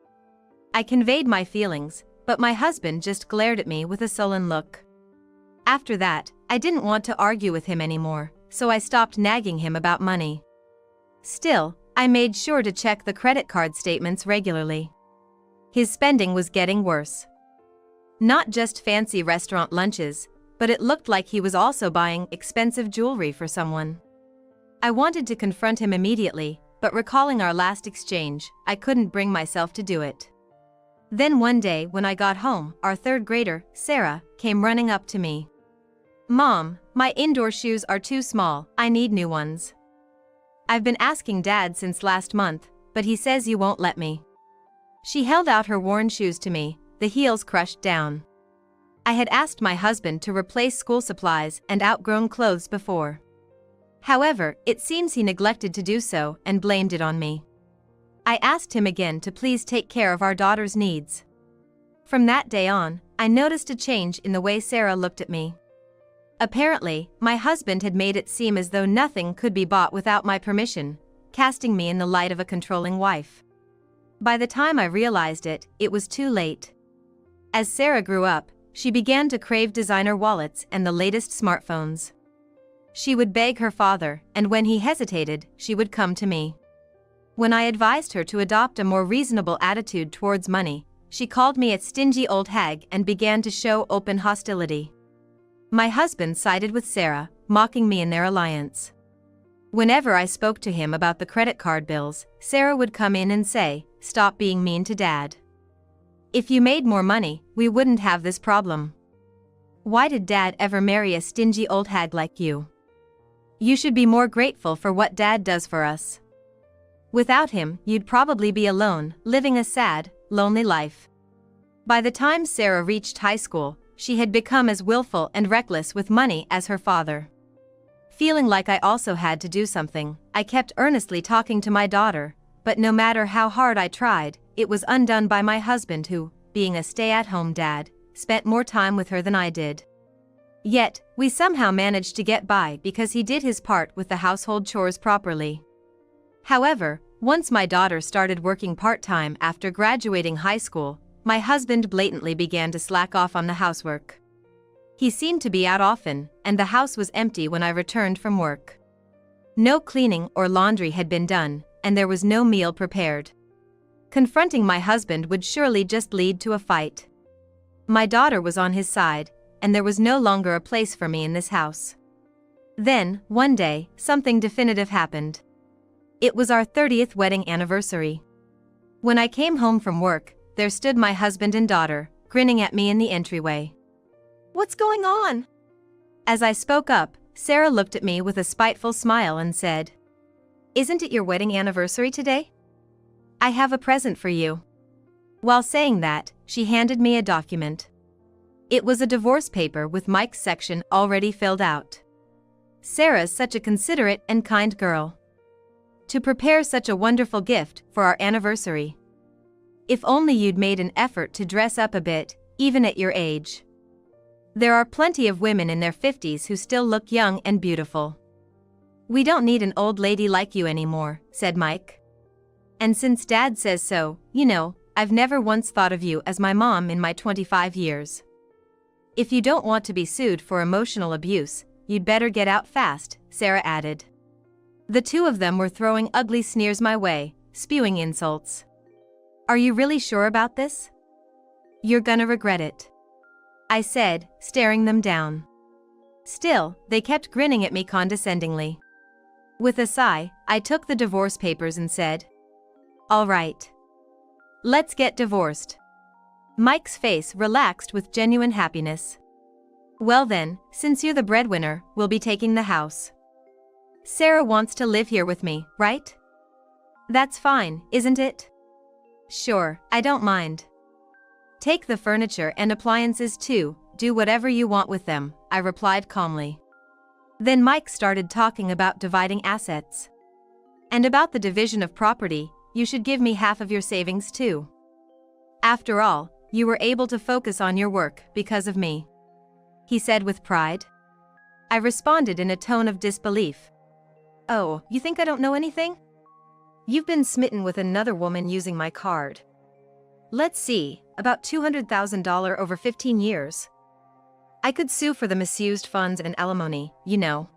I conveyed my feelings, but my husband just glared at me with a sullen look. After that, I didn't want to argue with him anymore, so I stopped nagging him about money. Still, I made sure to check the credit card statements regularly. His spending was getting worse. Not just fancy restaurant lunches, but it looked like he was also buying expensive jewelry for someone. I wanted to confront him immediately, but recalling our last exchange, I couldn't bring myself to do it. Then one day when I got home, our third grader, Sarah, came running up to me. "Mom, my indoor shoes are too small, I need new ones. I've been asking Dad since last month, but he says you won't let me." She held out her worn shoes to me, the heels crushed down. I had asked my husband to replace school supplies and outgrown clothes before. However, it seems he neglected to do so and blamed it on me. I asked him again to please take care of our daughter's needs. From that day on, I noticed a change in the way Sarah looked at me. Apparently, my husband had made it seem as though nothing could be bought without my permission, casting me in the light of a controlling wife. By the time I realized it, it was too late. As Sarah grew up, she began to crave designer wallets and the latest smartphones. She would beg her father, and when he hesitated, she would come to me. When I advised her to adopt a more reasonable attitude towards money, she called me a stingy old hag and began to show open hostility. My husband sided with Sarah, mocking me in their alliance. Whenever I spoke to him about the credit card bills, Sarah would come in and say, "Stop being mean to Dad. If you made more money, we wouldn't have this problem. Why did Dad ever marry a stingy old hag like you? You should be more grateful for what Dad does for us. Without him, you'd probably be alone, living a sad, lonely life." By the time Sarah reached high school, she had become as willful and reckless with money as her father. Feeling like I also had to do something, I kept earnestly talking to my daughter, but no matter how hard I tried, it was undone by my husband who, being a stay-at-home dad, spent more time with her than I did. Yet, we somehow managed to get by because he did his part with the household chores properly. However, once my daughter started working part-time after graduating high school, my husband blatantly began to slack off on the housework. He seemed to be out often, and the house was empty when I returned from work. No cleaning or laundry had been done, and there was no meal prepared. Confronting my husband would surely just lead to a fight. My daughter was on his side, and there was no longer a place for me in this house. Then, one day, something definitive happened. It was our 30th wedding anniversary. When I came home from work, there stood my husband and daughter, grinning at me in the entryway. "What's going on?" As I spoke up, Sarah looked at me with a spiteful smile and said, "Isn't it your wedding anniversary today? I have a present for you." While saying that, she handed me a document. It was a divorce paper with Mike's section already filled out. Sarah's such a considerate and kind girl. To prepare such a wonderful gift for our anniversary. If only you'd made an effort to dress up a bit, even at your age. There are plenty of women in their 50s who still look young and beautiful. "We don't need an old lady like you anymore," said Mike. "And since Dad says so, you know, I've never once thought of you as my mom in my 25 years. If you don't want to be sued for emotional abuse, you'd better get out fast, Sarah added. The two of them were throwing ugly sneers my way, spewing insults. Are you really sure about this? You're gonna regret it, I said, staring them down. Still, they kept grinning at me condescendingly. With a sigh, I took the divorce papers and said, "All right. Let's get divorced." Mike's face relaxed with genuine happiness. "Well then, since you're the breadwinner, we'll be taking the house. Sarah wants to live here with me, right? That's fine, isn't it?" "Sure, I don't mind. Take the furniture and appliances too, do whatever you want with them," I replied calmly. Then Mike started talking about dividing assets. "And about the division of property, you should give me half of your savings too. After all, you were able to focus on your work because of me," he said with pride. I responded in a tone of disbelief. "Oh, you think I don't know anything? You've been smitten with another woman using my card. Let's see, about $200,000 over 15 years. I could sue for the misused funds and alimony, you know.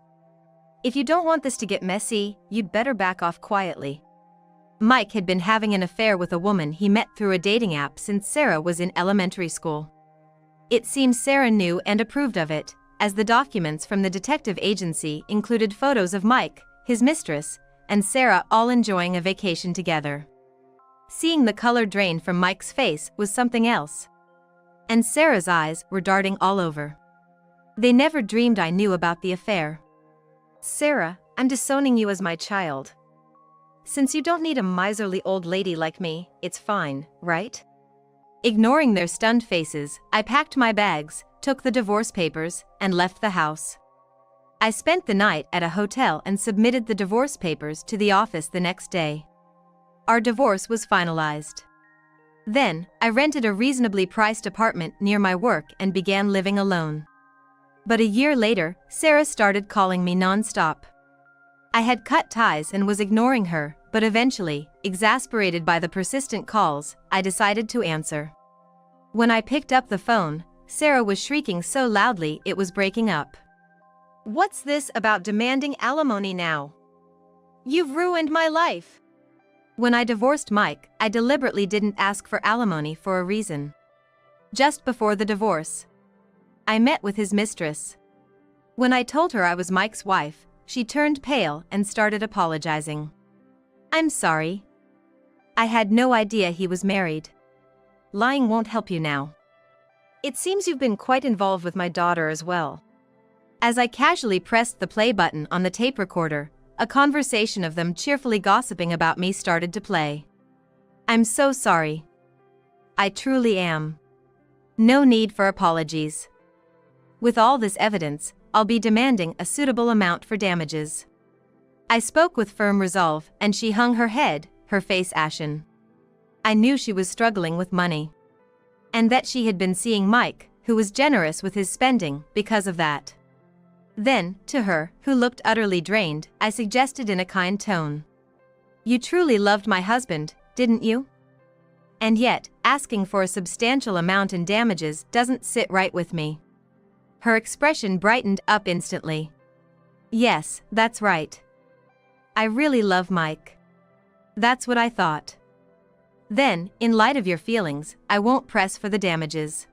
If you don't want this to get messy, you'd better back off quietly." Mike had been having an affair with a woman he met through a dating app since Sarah was in elementary school. It seems Sarah knew and approved of it, as the documents from the detective agency included photos of Mike, his mistress, and Sarah all enjoying a vacation together. Seeing the color drain from Mike's face was something else. And Sarah's eyes were darting all over. They never dreamed I knew about the affair. "Sarah, I'm disowning you as my child. Since you don't need a miserly old lady like me, it's fine, right?" Ignoring their stunned faces, I packed my bags, took the divorce papers, and left the house. I spent the night at a hotel and submitted the divorce papers to the office the next day. Our divorce was finalized. Then, I rented a reasonably priced apartment near my work and began living alone. But a year later, Sarah started calling me non-stop. I had cut ties and was ignoring her, but eventually, exasperated by the persistent calls, I decided to answer. When I picked up the phone, Sarah was shrieking so loudly it was breaking up. "What's this about demanding alimony now? You've ruined my life." When I divorced Mike, I deliberately didn't ask for alimony for a reason. Just before the divorce, I met with his mistress. When I told her I was Mike's wife, she turned pale and started apologizing. "I'm sorry. I had no idea he was married. Lying won't help you now. It seems you've been quite involved with my daughter as well." As I casually pressed the play button on the tape recorder, a conversation of them cheerfully gossiping about me started to play. "I'm so sorry. I truly am. No need for apologies. With all this evidence, I'll be demanding a suitable amount for damages." I spoke with firm resolve, and she hung her head, her face ashen. I knew she was struggling with money. And that she had been seeing Mike, who was generous with his spending, because of that. Then, to her, who looked utterly drained, I suggested in a kind tone. "You truly loved my husband, didn't you? And yet, asking for a substantial amount in damages doesn't sit right with me." Her expression brightened up instantly. "Yes, that's right. I really love Mike. That's what I thought. Then, in light of your feelings, I won't press for the damages.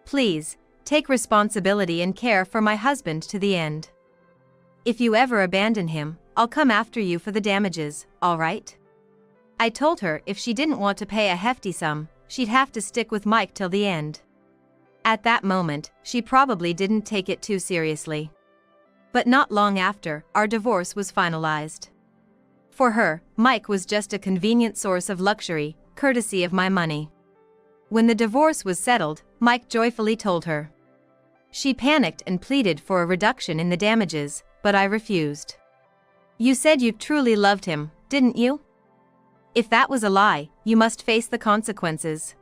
Please, take responsibility and care for my husband to the end. If you ever abandon him, I'll come after you for the damages, all right?" I told her if she didn't want to pay a hefty sum, she'd have to stick with Mike till the end. At that moment, she probably didn't take it too seriously. But not long after, our divorce was finalized. For her, Mike was just a convenient source of luxury, courtesy of my money. When the divorce was settled, Mike joyfully told her. She panicked and pleaded for a reduction in the damages, but I refused. "You said you truly loved him, didn't you? If that was a lie, you must face the consequences.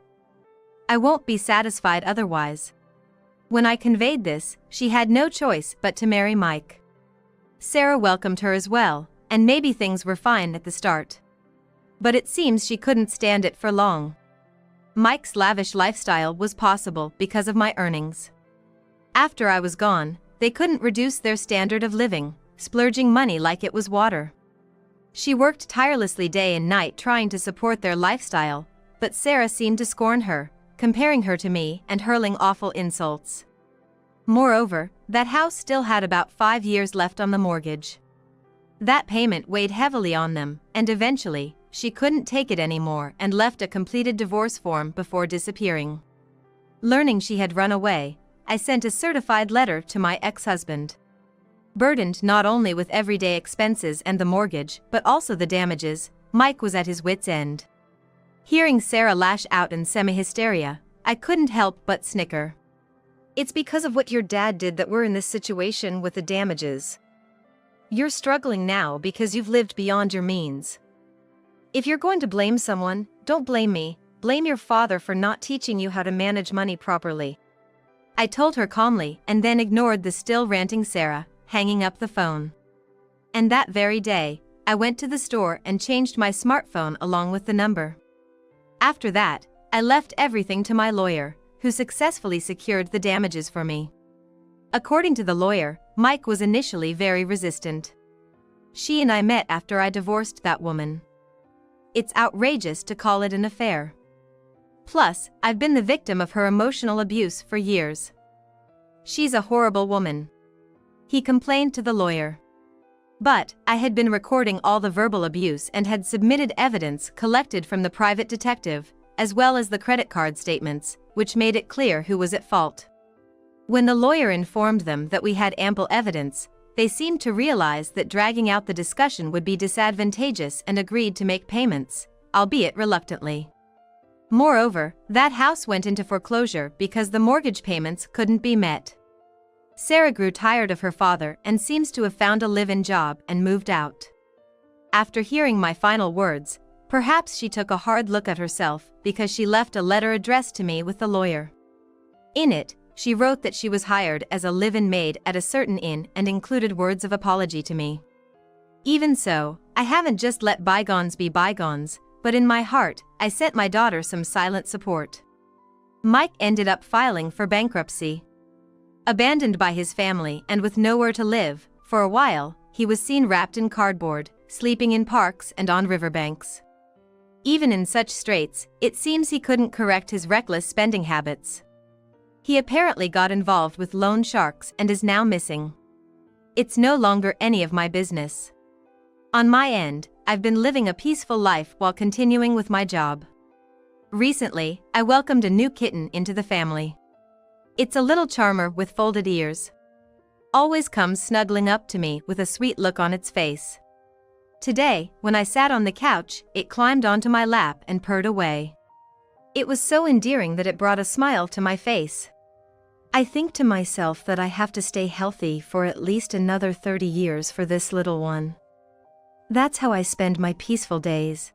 I won't be satisfied otherwise." When I conveyed this, she had no choice but to marry Mike. Sarah welcomed her as well, and maybe things were fine at the start. But it seems she couldn't stand it for long. Mike's lavish lifestyle was possible because of my earnings. After I was gone, they couldn't reduce their standard of living, splurging money like it was water. She worked tirelessly day and night trying to support their lifestyle, but Sarah seemed to scorn her, comparing her to me and hurling awful insults. Moreover, that house still had about 5 years left on the mortgage. That payment weighed heavily on them, and eventually, she couldn't take it anymore and left a completed divorce form before disappearing. Learning she had run away, I sent a certified letter to my ex-husband. Burdened not only with everyday expenses and the mortgage but also the damages, Mike was at his wits' end. Hearing Sarah lash out in semi-hysteria, I couldn't help but snicker. It's because of what your dad did that we're in this situation with the damages. You're struggling now because you've lived beyond your means. If you're going to blame someone, don't blame me, blame your father for not teaching you how to manage money properly. I told her calmly and then ignored the still ranting Sarah, hanging up the phone. And that very day, I went to the store and changed my smartphone along with the number. After that, I left everything to my lawyer, who successfully secured the damages for me. According to the lawyer, Mike was initially very resistant. She and I met after I divorced that woman. It's outrageous to call it an affair. Plus, I've been the victim of her emotional abuse for years. She's a horrible woman. He complained to the lawyer. But, I had been recording all the verbal abuse and had submitted evidence collected from the private detective, as well as the credit card statements, which made it clear who was at fault. When the lawyer informed them that we had ample evidence, they seemed to realize that dragging out the discussion would be disadvantageous and agreed to make payments, albeit reluctantly. Moreover, that house went into foreclosure because the mortgage payments couldn't be met. Sarah grew tired of her father and seems to have found a live-in job and moved out. After hearing my final words, perhaps she took a hard look at herself because she left a letter addressed to me with the lawyer. In it, she wrote that she was hired as a live-in maid at a certain inn and included words of apology to me. Even so, I haven't just let bygones be bygones, but in my heart, I sent my daughter some silent support. Mike ended up filing for bankruptcy. Abandoned by his family and with nowhere to live, for a while, he was seen wrapped in cardboard, sleeping in parks and on riverbanks. Even in such straits, it seems he couldn't correct his reckless spending habits. He apparently got involved with loan sharks and is now missing. It's no longer any of my business. On my end, I've been living a peaceful life while continuing with my job. Recently, I welcomed a new kitten into the family. It's a little charmer with folded ears. Always comes snuggling up to me with a sweet look on its face. Today, when I sat on the couch, it climbed onto my lap and purred away. It was so endearing that it brought a smile to my face. I think to myself that I have to stay healthy for at least another 30 years for this little one. That's how I spend my peaceful days.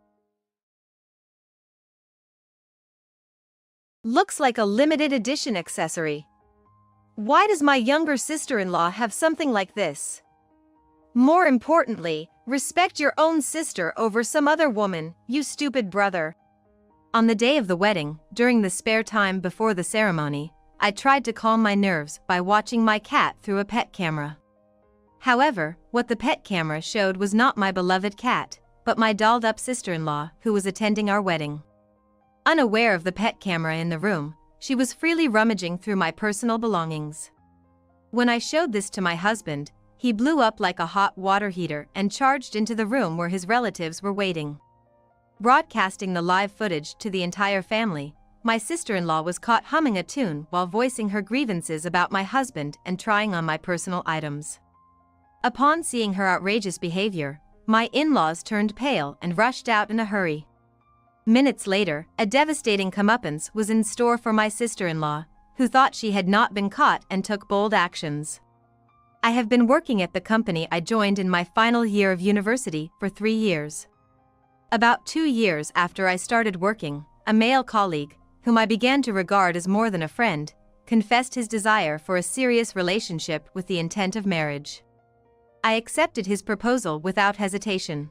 Looks like a limited edition accessory. Why does my younger sister-in-law have something like this? More importantly, respect your own sister over some other woman, you stupid brother. On the day of the wedding, during the spare time before the ceremony, I tried to calm my nerves by watching my cat through a pet camera. However, what the pet camera showed was not my beloved cat, but my dolled-up sister-in-law who was attending our wedding. Unaware of the pet camera in the room, she was freely rummaging through my personal belongings. When I showed this to my husband, he blew up like a hot water heater and charged into the room where his relatives were waiting. Broadcasting the live footage to the entire family, my sister-in-law was caught humming a tune while voicing her grievances about my husband and trying on my personal items. Upon seeing her outrageous behavior, my in-laws turned pale and rushed out in a hurry. Minutes later, a devastating comeuppance was in store for my sister-in-law, who thought she had not been caught and took bold actions. I have been working at the company I joined in my final year of university for 3 years. About 2 years after I started working, a male colleague, whom I began to regard as more than a friend, confessed his desire for a serious relationship with the intent of marriage. I accepted his proposal without hesitation.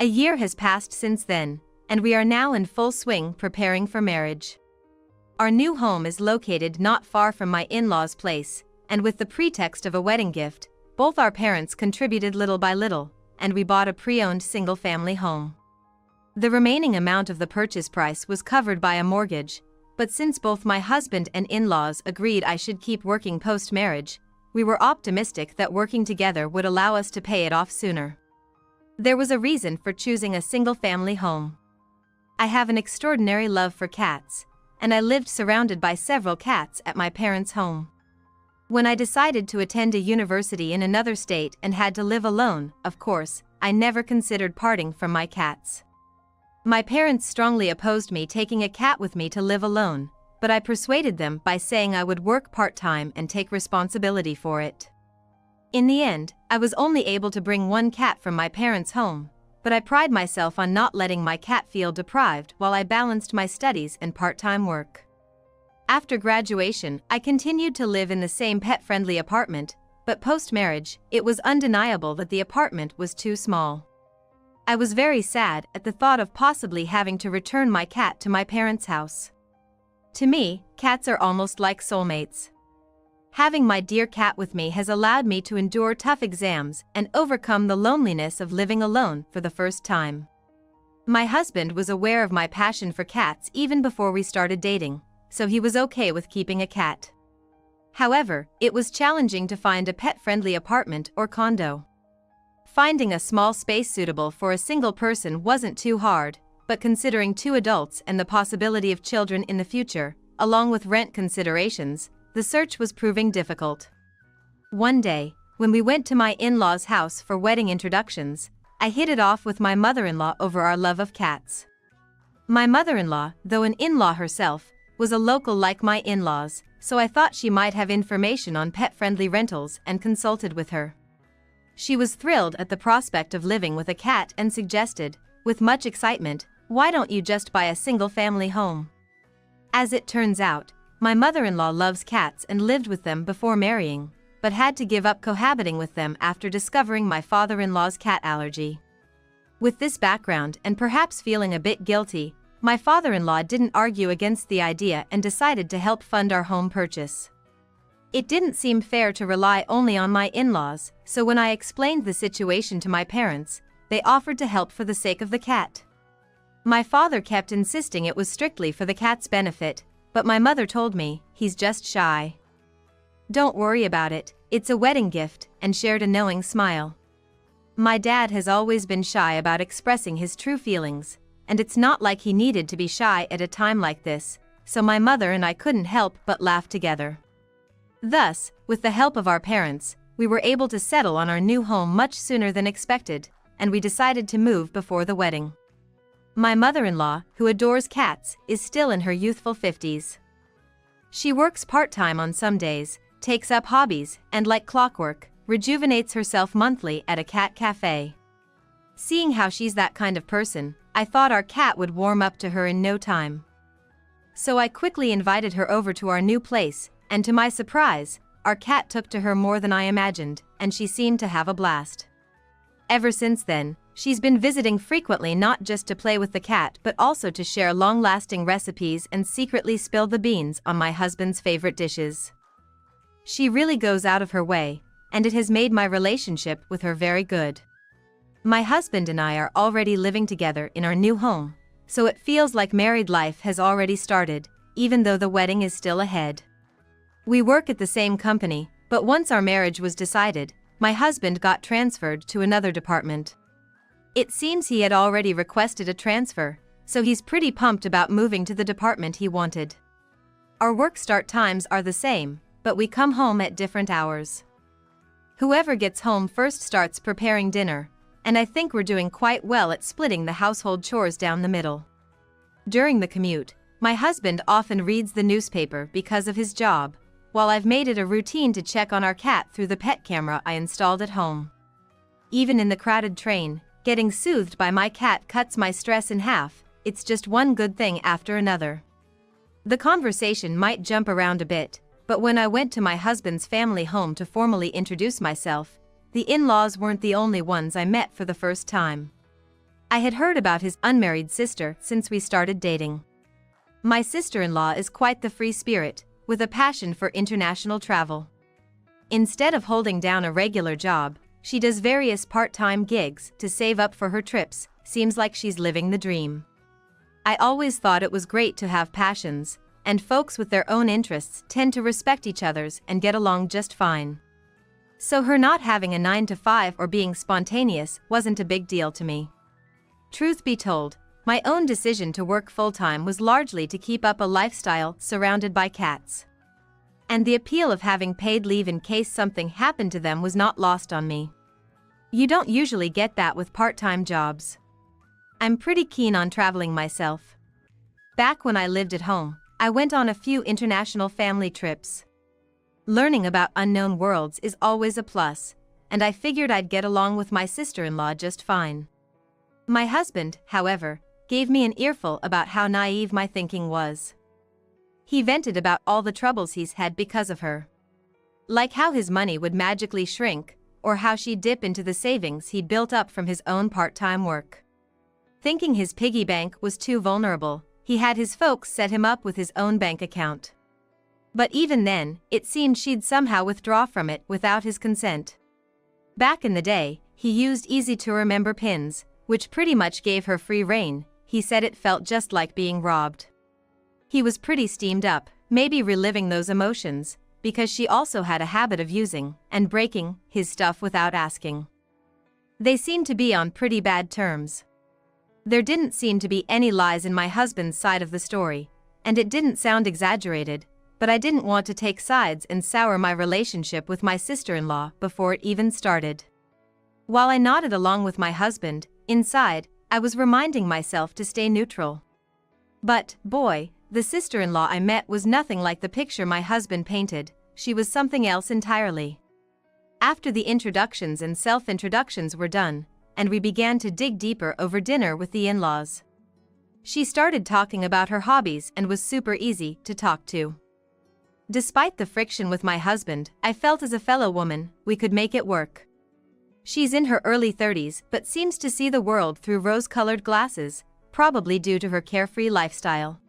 A year has passed since then, and we are now in full swing preparing for marriage. Our new home is located not far from my in-laws' place, and with the pretext of a wedding gift, both our parents contributed little by little, and we bought a pre-owned single-family home. The remaining amount of the purchase price was covered by a mortgage, but since both my husband and in-laws agreed I should keep working post-marriage, we were optimistic that working together would allow us to pay it off sooner. There was a reason for choosing a single-family home. I have an extraordinary love for cats, and I lived surrounded by several cats at my parents' home. When I decided to attend a university in another state and had to live alone, of course, I never considered parting from my cats. My parents strongly opposed me taking a cat with me to live alone, but I persuaded them by saying I would work part-time and take responsibility for it. In the end, I was only able to bring one cat from my parents' home, but I pride myself on not letting my cat feel deprived while I balanced my studies and part-time work. After graduation, I continued to live in the same pet-friendly apartment, but post-marriage, it was undeniable that the apartment was too small. I was very sad at the thought of possibly having to return my cat to my parents' house. To me, cats are almost like soulmates. Having my dear cat with me has allowed me to endure tough exams and overcome the loneliness of living alone for the first time. My husband was aware of my passion for cats even before we started dating, so he was okay with keeping a cat. However, it was challenging to find a pet-friendly apartment or condo. Finding a small space suitable for a single person wasn't too hard, but considering 2 adults and the possibility of children in the future, along with rent considerations, the search was proving difficult. One day, when we went to my in-laws' house for wedding introductions, I hit it off with my mother-in-law over our love of cats. My mother-in-law, though an in-law herself, was a local like my in-laws, so I thought she might have information on pet-friendly rentals and consulted with her. She was thrilled at the prospect of living with a cat and suggested, with much excitement, "Why don't you just buy a single-family home?" As it turns out, my mother-in-law loves cats and lived with them before marrying, but had to give up cohabiting with them after discovering my father-in-law's cat allergy. With this background and perhaps feeling a bit guilty, my father-in-law didn't argue against the idea and decided to help fund our home purchase. It didn't seem fair to rely only on my in-laws, so when I explained the situation to my parents, they offered to help for the sake of the cat. My father kept insisting it was strictly for the cat's benefit, but my mother told me, "He's just shy. Don't worry about it, it's a wedding gift," and shared a knowing smile. My dad has always been shy about expressing his true feelings, and it's not like he needed to be shy at a time like this, so my mother and I couldn't help but laugh together. Thus, with the help of our parents, we were able to settle on our new home much sooner than expected, and we decided to move before the wedding. My mother-in-law, who adores cats, is still in her youthful 50s. She works part-time on some days, takes up hobbies, and like clockwork, rejuvenates herself monthly at a cat cafe. Seeing how she's that kind of person, I thought our cat would warm up to her in no time. So I quickly invited her over to our new place, and to my surprise, our cat took to her more than I imagined, and she seemed to have a blast. Ever since then, she's been visiting frequently not just to play with the cat but also to share long-lasting recipes and secretly spill the beans on my husband's favorite dishes. She really goes out of her way, and it has made my relationship with her very good. My husband and I are already living together in our new home, so it feels like married life has already started, even though the wedding is still ahead. We work at the same company, but once our marriage was decided, my husband got transferred to another department. It seems he had already requested a transfer, so he's pretty pumped about moving to the department he wanted. Our work start times are the same, but we come home at different hours. Whoever gets home first starts preparing dinner, and I think we're doing quite well at splitting the household chores down the middle. During the commute, my husband often reads the newspaper because of his job, while I've made it a routine to check on our cat through the pet camera I installed at home. Even in the crowded train, getting soothed by my cat cuts my stress in half. It's just one good thing after another. The conversation might jump around a bit, but when I went to my husband's family home to formally introduce myself, the in-laws weren't the only ones I met for the first time. I had heard about his unmarried sister since we started dating. My sister-in-law is quite the free spirit, with a passion for international travel. Instead of holding down a regular job, she does various part-time gigs to save up for her trips. Seems like she's living the dream. I always thought it was great to have passions, and folks with their own interests tend to respect each other's and get along just fine. So her not having a 9 to 5 or being spontaneous wasn't a big deal to me. Truth be told, my own decision to work full-time was largely to keep up a lifestyle surrounded by cats. And the appeal of having paid leave in case something happened to them was not lost on me. You don't usually get that with part-time jobs. I'm pretty keen on traveling myself. Back when I lived at home, I went on a few international family trips. Learning about unknown worlds is always a plus, and I figured I'd get along with my sister-in-law just fine. My husband, however, gave me an earful about how naive my thinking was. He vented about all the troubles he's had because of her. Like how his money would magically shrink, or how she'd dip into the savings he'd built up from his own part-time work. Thinking his piggy bank was too vulnerable, he had his folks set him up with his own bank account. But even then, it seemed she'd somehow withdraw from it without his consent. Back in the day, he used easy-to-remember pins, which pretty much gave her free rein. He said it felt just like being robbed. He was pretty steamed up, maybe reliving those emotions, because she also had a habit of using and breaking his stuff without asking. They seemed to be on pretty bad terms. There didn't seem to be any lies in my husband's side of the story, and it didn't sound exaggerated, but I didn't want to take sides and sour my relationship with my sister-in-law before it even started. While I nodded along with my husband, inside, I was reminding myself to stay neutral. But, boy, the sister-in-law I met was nothing like the picture my husband painted. She was something else entirely. After the introductions and self-introductions were done, and we began to dig deeper over dinner with the in-laws, she started talking about her hobbies and was super easy to talk to. Despite the friction with my husband, I felt as a fellow woman, we could make it work. She's in her early 30s but seems to see the world through rose-colored glasses, probably due to her carefree lifestyle.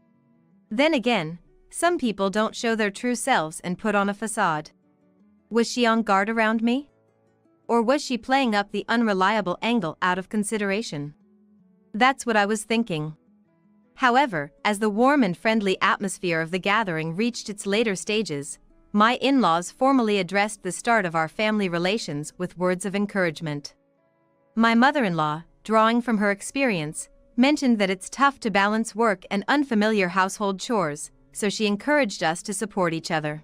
Then again, some people don't show their true selves and put on a facade. Was she on guard around me? Or was she playing up the unreliable angle out of consideration? That's what I was thinking. However, as the warm and friendly atmosphere of the gathering reached its later stages, my in-laws formally addressed the start of our family relations with words of encouragement. My mother-in-law, drawing from her experience, mentioned that it's tough to balance work and unfamiliar household chores, so she encouraged us to support each other.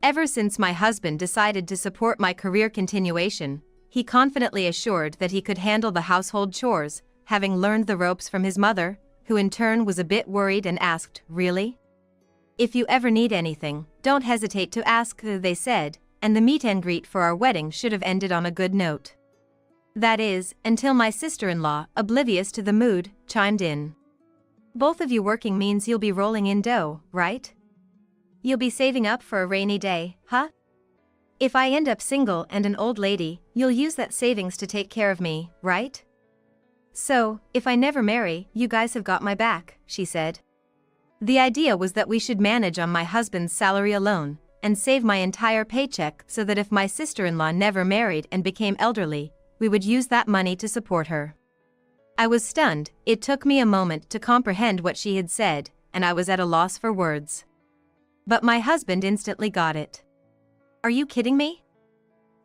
Ever since my husband decided to support my career continuation, he confidently assured that he could handle the household chores, having learned the ropes from his mother, who in turn was a bit worried and asked, "Really? If you ever need anything, don't hesitate to ask," they said, and the meet and greet for our wedding should have ended on a good note. That is, until my sister-in-law, oblivious to the mood, chimed in. "Both of you working means you'll be rolling in dough, right? You'll be saving up for a rainy day, huh? If I end up single and an old lady, you'll use that savings to take care of me, right? So, if I never marry, you guys have got my back," she said. The idea was that we should manage on my husband's salary alone, and save my entire paycheck so that if my sister-in-law never married and became elderly, we would use that money to support her. I was stunned. It took me a moment to comprehend what she had said, and I was at a loss for words. But my husband instantly got it. "Are you kidding me?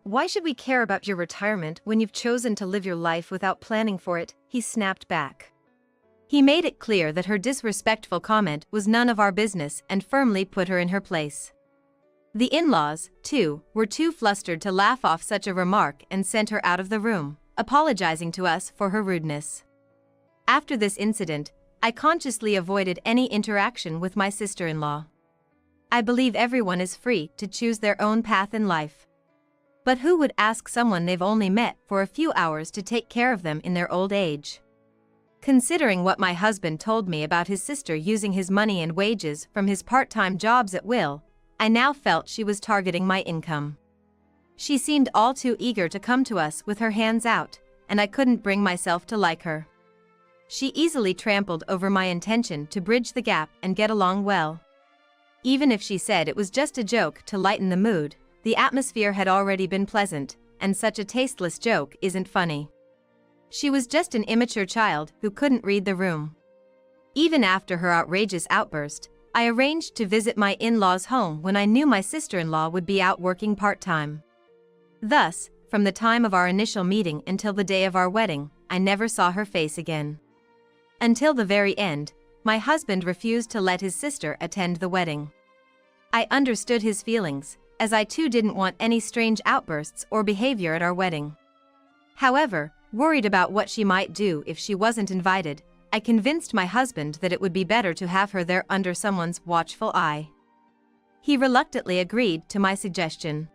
Why should we care about your retirement when you've chosen to live your life without planning for it?" he snapped back. He made it clear that her disrespectful comment was none of our business and firmly put her in her place. The in-laws, too, were too flustered to laugh off such a remark and sent her out of the room, apologizing to us for her rudeness. After this incident, I consciously avoided any interaction with my sister-in-law. I believe everyone is free to choose their own path in life. But who would ask someone they've only met for a few hours to take care of them in their old age? Considering what my husband told me about his sister using his money and wages from his part-time jobs at will, I now felt she was targeting my income. She seemed all too eager to come to us with her hands out, and I couldn't bring myself to like her. She easily trampled over my intention to bridge the gap and get along well. Even if she said it was just a joke to lighten the mood, the atmosphere had already been pleasant, and such a tasteless joke isn't funny. She was just an immature child who couldn't read the room. Even after her outrageous outburst, I arranged to visit my in-laws' home when I knew my sister-in-law would be out working part-time. Thus, from the time of our initial meeting until the day of our wedding, I never saw her face again. Until the very end, my husband refused to let his sister attend the wedding. I understood his feelings, as I too didn't want any strange outbursts or behavior at our wedding. However, worried about what she might do if she wasn't invited, I convinced my husband that it would be better to have her there under someone's watchful eye. He reluctantly agreed to my suggestion.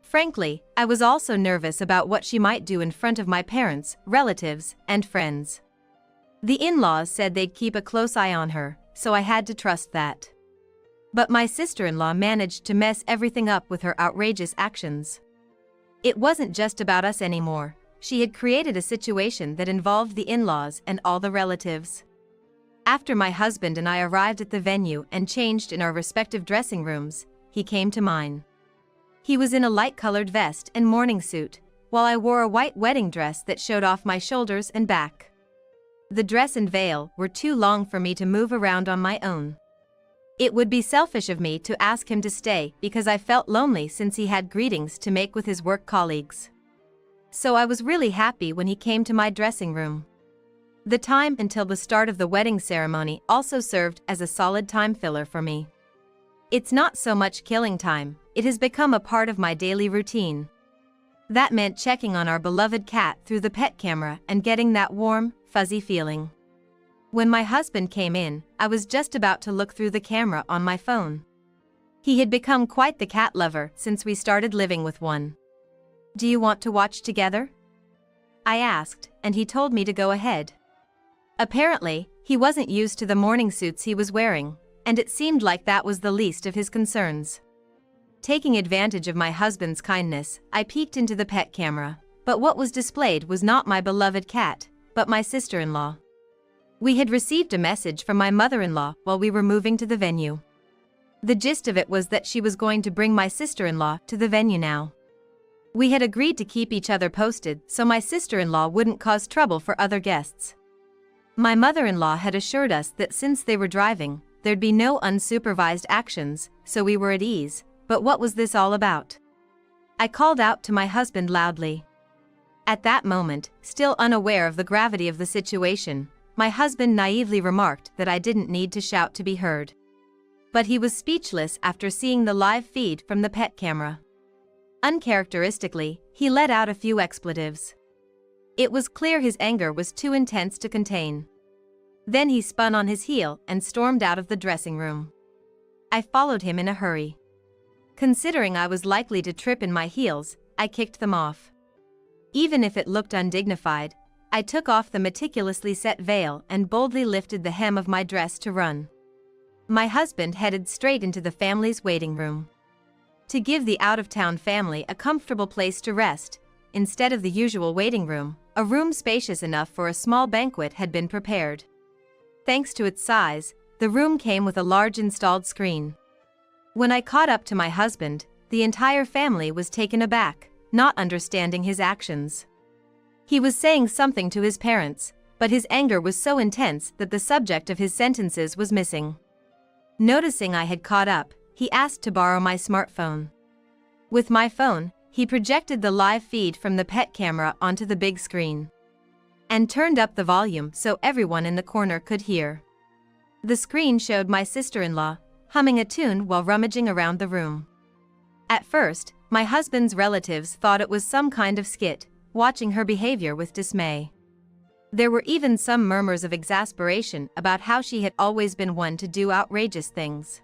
Frankly, I was also nervous about what she might do in front of my parents, relatives, and friends. The in-laws said they'd keep a close eye on her, so I had to trust that. But my sister-in-law managed to mess everything up with her outrageous actions. It wasn't just about us anymore. She had created a situation that involved the in-laws and all the relatives. After my husband and I arrived at the venue and changed in our respective dressing rooms, he came to mine. He was in a light-colored vest and morning suit, while I wore a white wedding dress that showed off my shoulders and back. The dress and veil were too long for me to move around on my own. It would be selfish of me to ask him to stay because I felt lonely since he had greetings to make with his work colleagues. So I was really happy when he came to my dressing room. The time until the start of the wedding ceremony also served as a solid time filler for me. It's not so much killing time, it has become a part of my daily routine. That meant checking on our beloved cat through the pet camera and getting that warm, fuzzy feeling. When my husband came in, I was just about to look through the camera on my phone. He had become quite the cat lover since we started living with one. "Do you want to watch together?" I asked, and he told me to go ahead. Apparently, he wasn't used to the morning suits he was wearing, and it seemed like that was the least of his concerns. Taking advantage of my husband's kindness, I peeked into the pet camera, but what was displayed was not my beloved cat, but my sister-in-law. We had received a message from my mother-in-law while we were moving to the venue. The gist of it was that she was going to bring my sister-in-law to the venue now. We had agreed to keep each other posted so my sister-in-law wouldn't cause trouble for other guests. My mother-in-law had assured us that since they were driving, there'd be no unsupervised actions, so we were at ease, but what was this all about? I called out to my husband loudly. At that moment, still unaware of the gravity of the situation, my husband naively remarked that I didn't need to shout to be heard. But he was speechless after seeing the live feed from the pet camera. Uncharacteristically, he let out a few expletives. It was clear his anger was too intense to contain. Then he spun on his heel and stormed out of the dressing room. I followed him in a hurry. Considering I was likely to trip in my heels, I kicked them off. Even if it looked undignified, I took off the meticulously set veil and boldly lifted the hem of my dress to run. My husband headed straight into the family's waiting room. To give the out-of-town family a comfortable place to rest, instead of the usual waiting room, a room spacious enough for a small banquet had been prepared. Thanks to its size, the room came with a large installed screen. When I caught up to my husband, the entire family was taken aback, not understanding his actions. He was saying something to his parents, but his anger was so intense that the subject of his sentences was missing. Noticing I had caught up, he asked to borrow my smartphone. With my phone, he projected the live feed from the pet camera onto the big screen and turned up the volume so everyone in the corner could hear. The screen showed my sister-in-law humming a tune while rummaging around the room. At first, my husband's relatives thought it was some kind of skit, watching her behavior with dismay. There were even some murmurs of exasperation about how she had always been one to do outrageous things.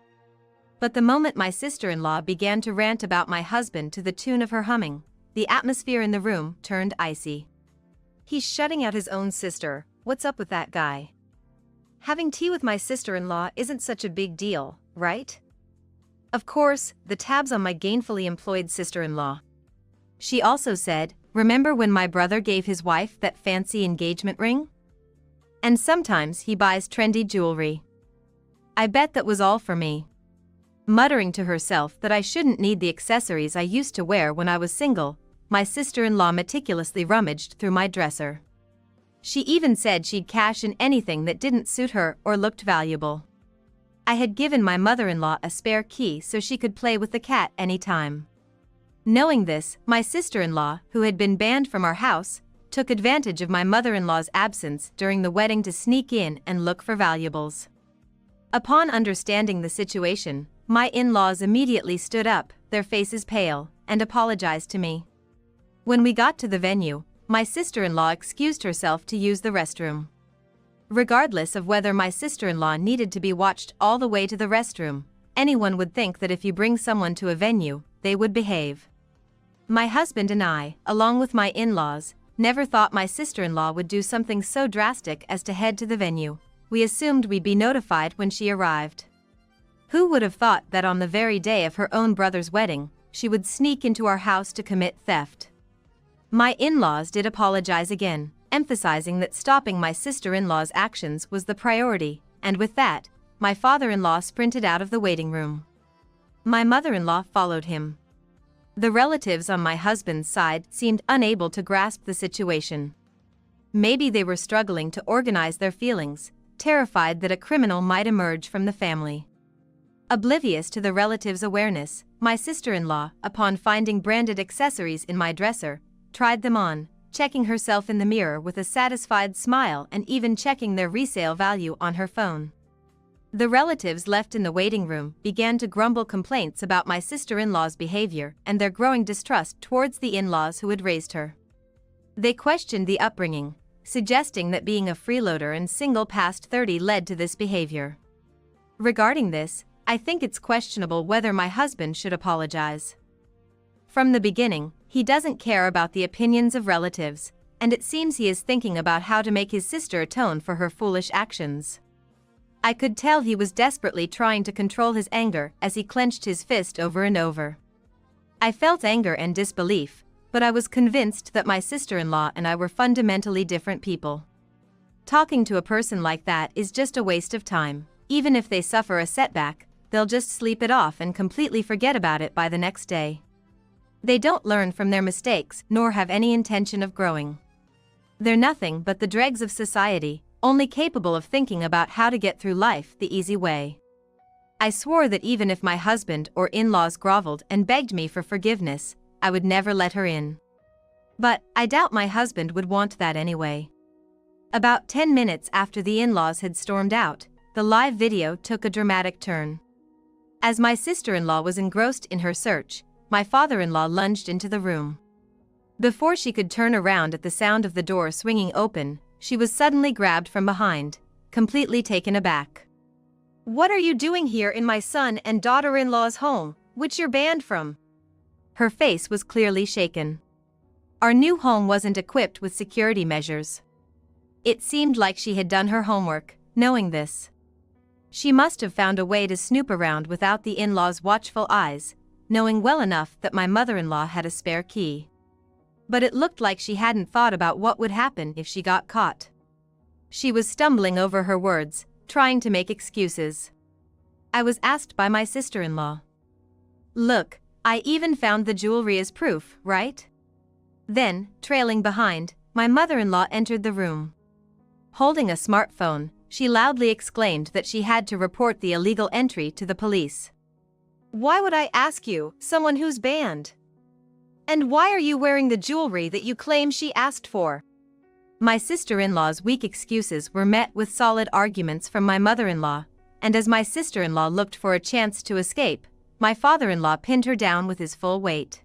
But the moment my sister-in-law began to rant about my husband to the tune of her humming, the atmosphere in the room turned icy. "He's shutting out his own sister, what's up with that guy? Having tea with my sister-in-law isn't such a big deal, right?" Of course, the tabs on my gainfully employed sister-in-law. She also said, "Remember when my brother gave his wife that fancy engagement ring? And sometimes he buys trendy jewelry." I bet that was all for me. Muttering to herself that I shouldn't need the accessories I used to wear when I was single, my sister-in-law meticulously rummaged through my dresser. She even said she'd cash in anything that didn't suit her or looked valuable. I had given my mother-in-law a spare key so she could play with the cat anytime. Knowing this, my sister-in-law, who had been banned from our house, took advantage of my mother-in-law's absence during the wedding to sneak in and look for valuables. Upon understanding the situation, my in-laws immediately stood up, their faces pale, and apologized to me. When we got to the venue, my sister-in-law excused herself to use the restroom. Regardless of whether my sister-in-law needed to be watched all the way to the restroom, anyone would think that if you bring someone to a venue, they would behave. My husband and I, along with my in-laws, never thought my sister-in-law would do something so drastic as to head to the venue. We assumed we'd be notified when she arrived. Who would have thought that on the very day of her own brother's wedding, she would sneak into our house to commit theft? My in-laws did apologize again, emphasizing that stopping my sister-in-law's actions was the priority, and with that, my father-in-law sprinted out of the waiting room. My mother-in-law followed him. The relatives on my husband's side seemed unable to grasp the situation. Maybe they were struggling to organize their feelings, terrified that a criminal might emerge from the family. Oblivious to the relatives' awareness, my sister-in-law, upon finding branded accessories in my dresser, tried them on, checking herself in the mirror with a satisfied smile and even checking their resale value on her phone. The relatives left in the waiting room began to grumble complaints about my sister-in-law's behavior and their growing distrust towards the in-laws who had raised her. They questioned the upbringing, suggesting that being a freeloader and single past 30 led to this behavior. Regarding this, I think it's questionable whether my husband should apologize. From the beginning, he doesn't care about the opinions of relatives, and it seems he is thinking about how to make his sister atone for her foolish actions. I could tell he was desperately trying to control his anger as he clenched his fist over and over. I felt anger and disbelief, but I was convinced that my sister-in-law and I were fundamentally different people. Talking to a person like that is just a waste of time. Even if they suffer a setback, they'll just sleep it off and completely forget about it by the next day. They don't learn from their mistakes nor have any intention of growing. They're nothing but the dregs of society, only capable of thinking about how to get through life the easy way. I swore that even if my husband or in-laws groveled and begged me for forgiveness, I would never let her in. But I doubt my husband would want that anyway. About 10 minutes after the in-laws had stormed out, the live video took a dramatic turn. As my sister-in-law was engrossed in her search, my father-in-law lunged into the room. Before she could turn around at the sound of the door swinging open, she was suddenly grabbed from behind, completely taken aback. "What are you doing here in my son and daughter-in-law's home, which you're banned from?" Her face was clearly shaken. Our new home wasn't equipped with security measures. It seemed like she had done her homework, knowing this. She must have found a way to snoop around without the in-laws' watchful eyes, knowing well enough that my mother-in-law had a spare key. But it looked like she hadn't thought about what would happen if she got caught. She was stumbling over her words, trying to make excuses. I was asked by my sister-in-law. "Look, I even found the jewelry as proof, right?" Then, trailing behind, my mother-in-law entered the room. Holding a smartphone, she loudly exclaimed that she had to report the illegal entry to the police. "Why would I ask you, someone who's banned? And why are you wearing the jewelry that you claim she asked for?" My sister-in-law's weak excuses were met with solid arguments from my mother-in-law, and as my sister-in-law looked for a chance to escape, my father-in-law pinned her down with his full weight.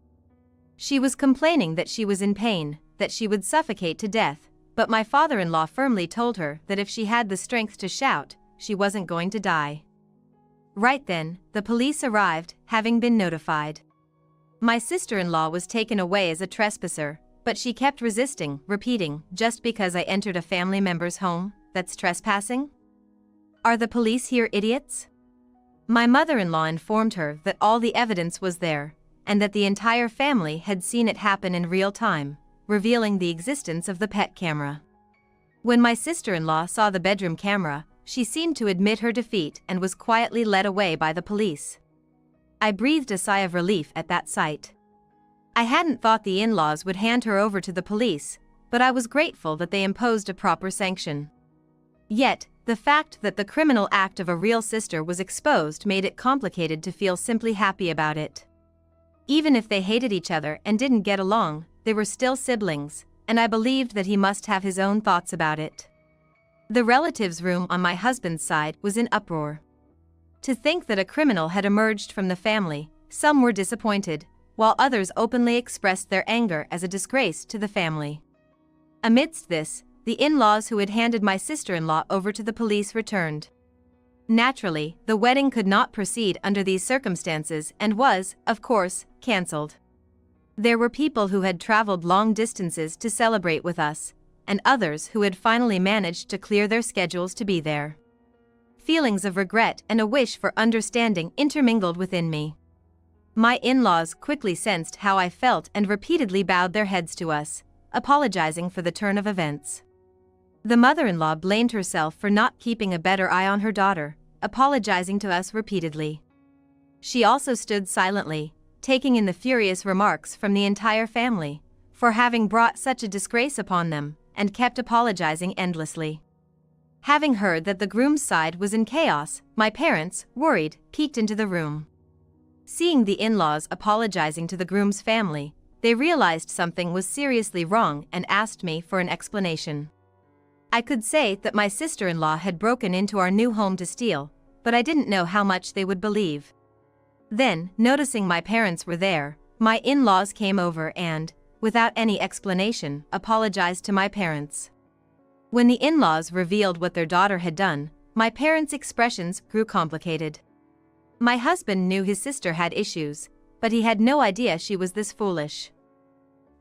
She was complaining that she was in pain, that she would suffocate to death, but my father-in-law firmly told her that if she had the strength to shout, she wasn't going to die. Right then, the police arrived, having been notified. My sister-in-law was taken away as a trespasser, but she kept resisting, repeating, "Just because I entered a family member's home, that's trespassing? Are the police here idiots?" My mother-in-law informed her that all the evidence was there, and that the entire family had seen it happen in real time, revealing the existence of the pet camera. When my sister-in-law saw the bedroom camera, she seemed to admit her defeat and was quietly led away by the police. I breathed a sigh of relief at that sight. I hadn't thought the in-laws would hand her over to the police, but I was grateful that they imposed a proper sanction. Yet, the fact that the criminal act of a real sister was exposed made it complicated to feel simply happy about it. Even if they hated each other and didn't get along, they were still siblings, and I believed that he must have his own thoughts about it. The relatives' room on my husband's side was in uproar. To think that a criminal had emerged from the family, some were disappointed, while others openly expressed their anger as a disgrace to the family. Amidst this, the in-laws who had handed my sister-in-law over to the police returned. Naturally, the wedding could not proceed under these circumstances and was, of course, cancelled. There were people who had traveled long distances to celebrate with us, and others who had finally managed to clear their schedules to be there. Feelings of regret and a wish for understanding intermingled within me. My in-laws quickly sensed how I felt and repeatedly bowed their heads to us, apologizing for the turn of events. The mother-in-law blamed herself for not keeping a better eye on her daughter, apologizing to us repeatedly. She also stood silently, taking in the furious remarks from the entire family, for having brought such a disgrace upon them, and kept apologizing endlessly. Having heard that the groom's side was in chaos, my parents, worried, peeked into the room. Seeing the in-laws apologizing to the groom's family, they realized something was seriously wrong and asked me for an explanation. I could say that my sister-in-law had broken into our new home to steal, but I didn't know how much they would believe. Then, noticing my parents were there, my in-laws came over and, without any explanation, apologized to my parents. When the in-laws revealed what their daughter had done, my parents' expressions grew complicated. My husband knew his sister had issues, but he had no idea she was this foolish.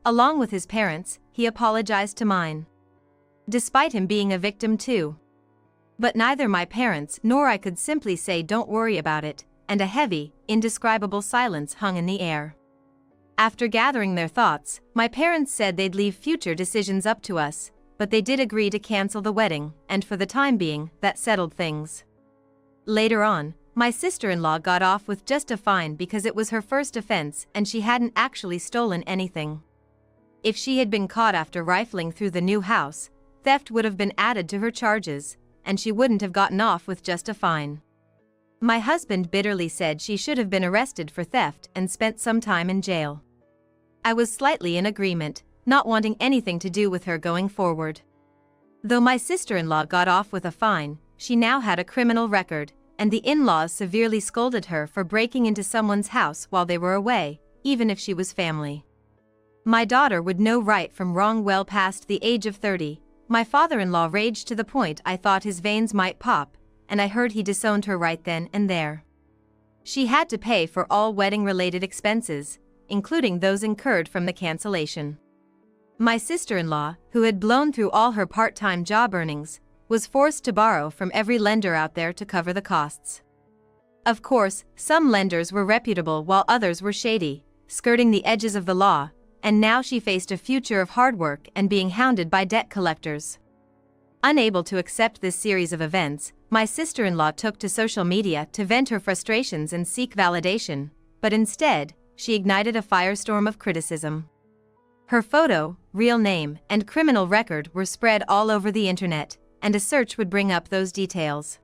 Along with his parents, he apologized to mine. Despite him being a victim too. But neither my parents nor I could simply say don't worry about it, and a heavy, indescribable silence hung in the air. After gathering their thoughts, my parents said they'd leave future decisions up to us, but they did agree to cancel the wedding, and for the time being, that settled things. Later on, my sister-in-law got off with just a fine because it was her first offense and she hadn't actually stolen anything. If she had been caught after rifling through the new house, theft would have been added to her charges, and she wouldn't have gotten off with just a fine. My husband bitterly said she should have been arrested for theft and spent some time in jail. I was slightly in agreement, not wanting anything to do with her going forward. Though my sister-in-law got off with a fine, she now had a criminal record, and the in-laws severely scolded her for breaking into someone's house while they were away, even if she was family. My daughter would know right from wrong well past the age of 30. My father-in-law raged to the point I thought his veins might pop, and I heard he disowned her right then and there. She had to pay for all wedding-related expenses, including those incurred from the cancellation. My sister-in-law, who had blown through all her part-time job earnings, was forced to borrow from every lender out there to cover the costs. Of course, some lenders were reputable while others were shady, skirting the edges of the law, and now she faced a future of hard work and being hounded by debt collectors. Unable to accept this series of events, my sister-in-law took to social media to vent her frustrations and seek validation, but instead, she ignited a firestorm of criticism. Her photo, real name, and criminal record were spread all over the internet, and a search would bring up those details.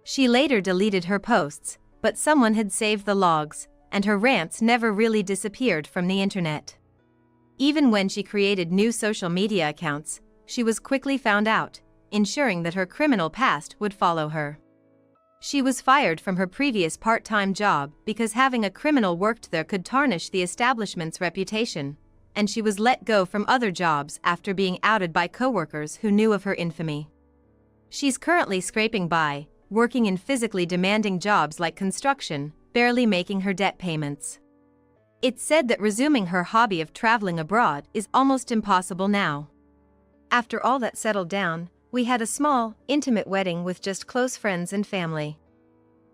She later deleted her posts, but someone had saved the logs, and her rants never really disappeared from the internet. Even when she created new social media accounts, she was quickly found out, ensuring that her criminal past would follow her. She was fired from her previous part-time job because having a criminal worked there could tarnish the establishment's reputation, and she was let go from other jobs after being outed by coworkers who knew of her infamy. She's currently scraping by, working in physically demanding jobs like construction, barely making her debt payments. It's said that resuming her hobby of traveling abroad is almost impossible now. After all that settled down, we had a small, intimate wedding with just close friends and family.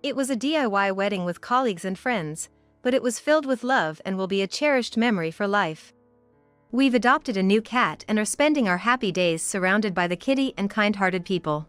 It was a DIY wedding with colleagues and friends, but it was filled with love and will be a cherished memory for life. We've adopted a new cat and are spending our happy days surrounded by the kitty and kind-hearted people.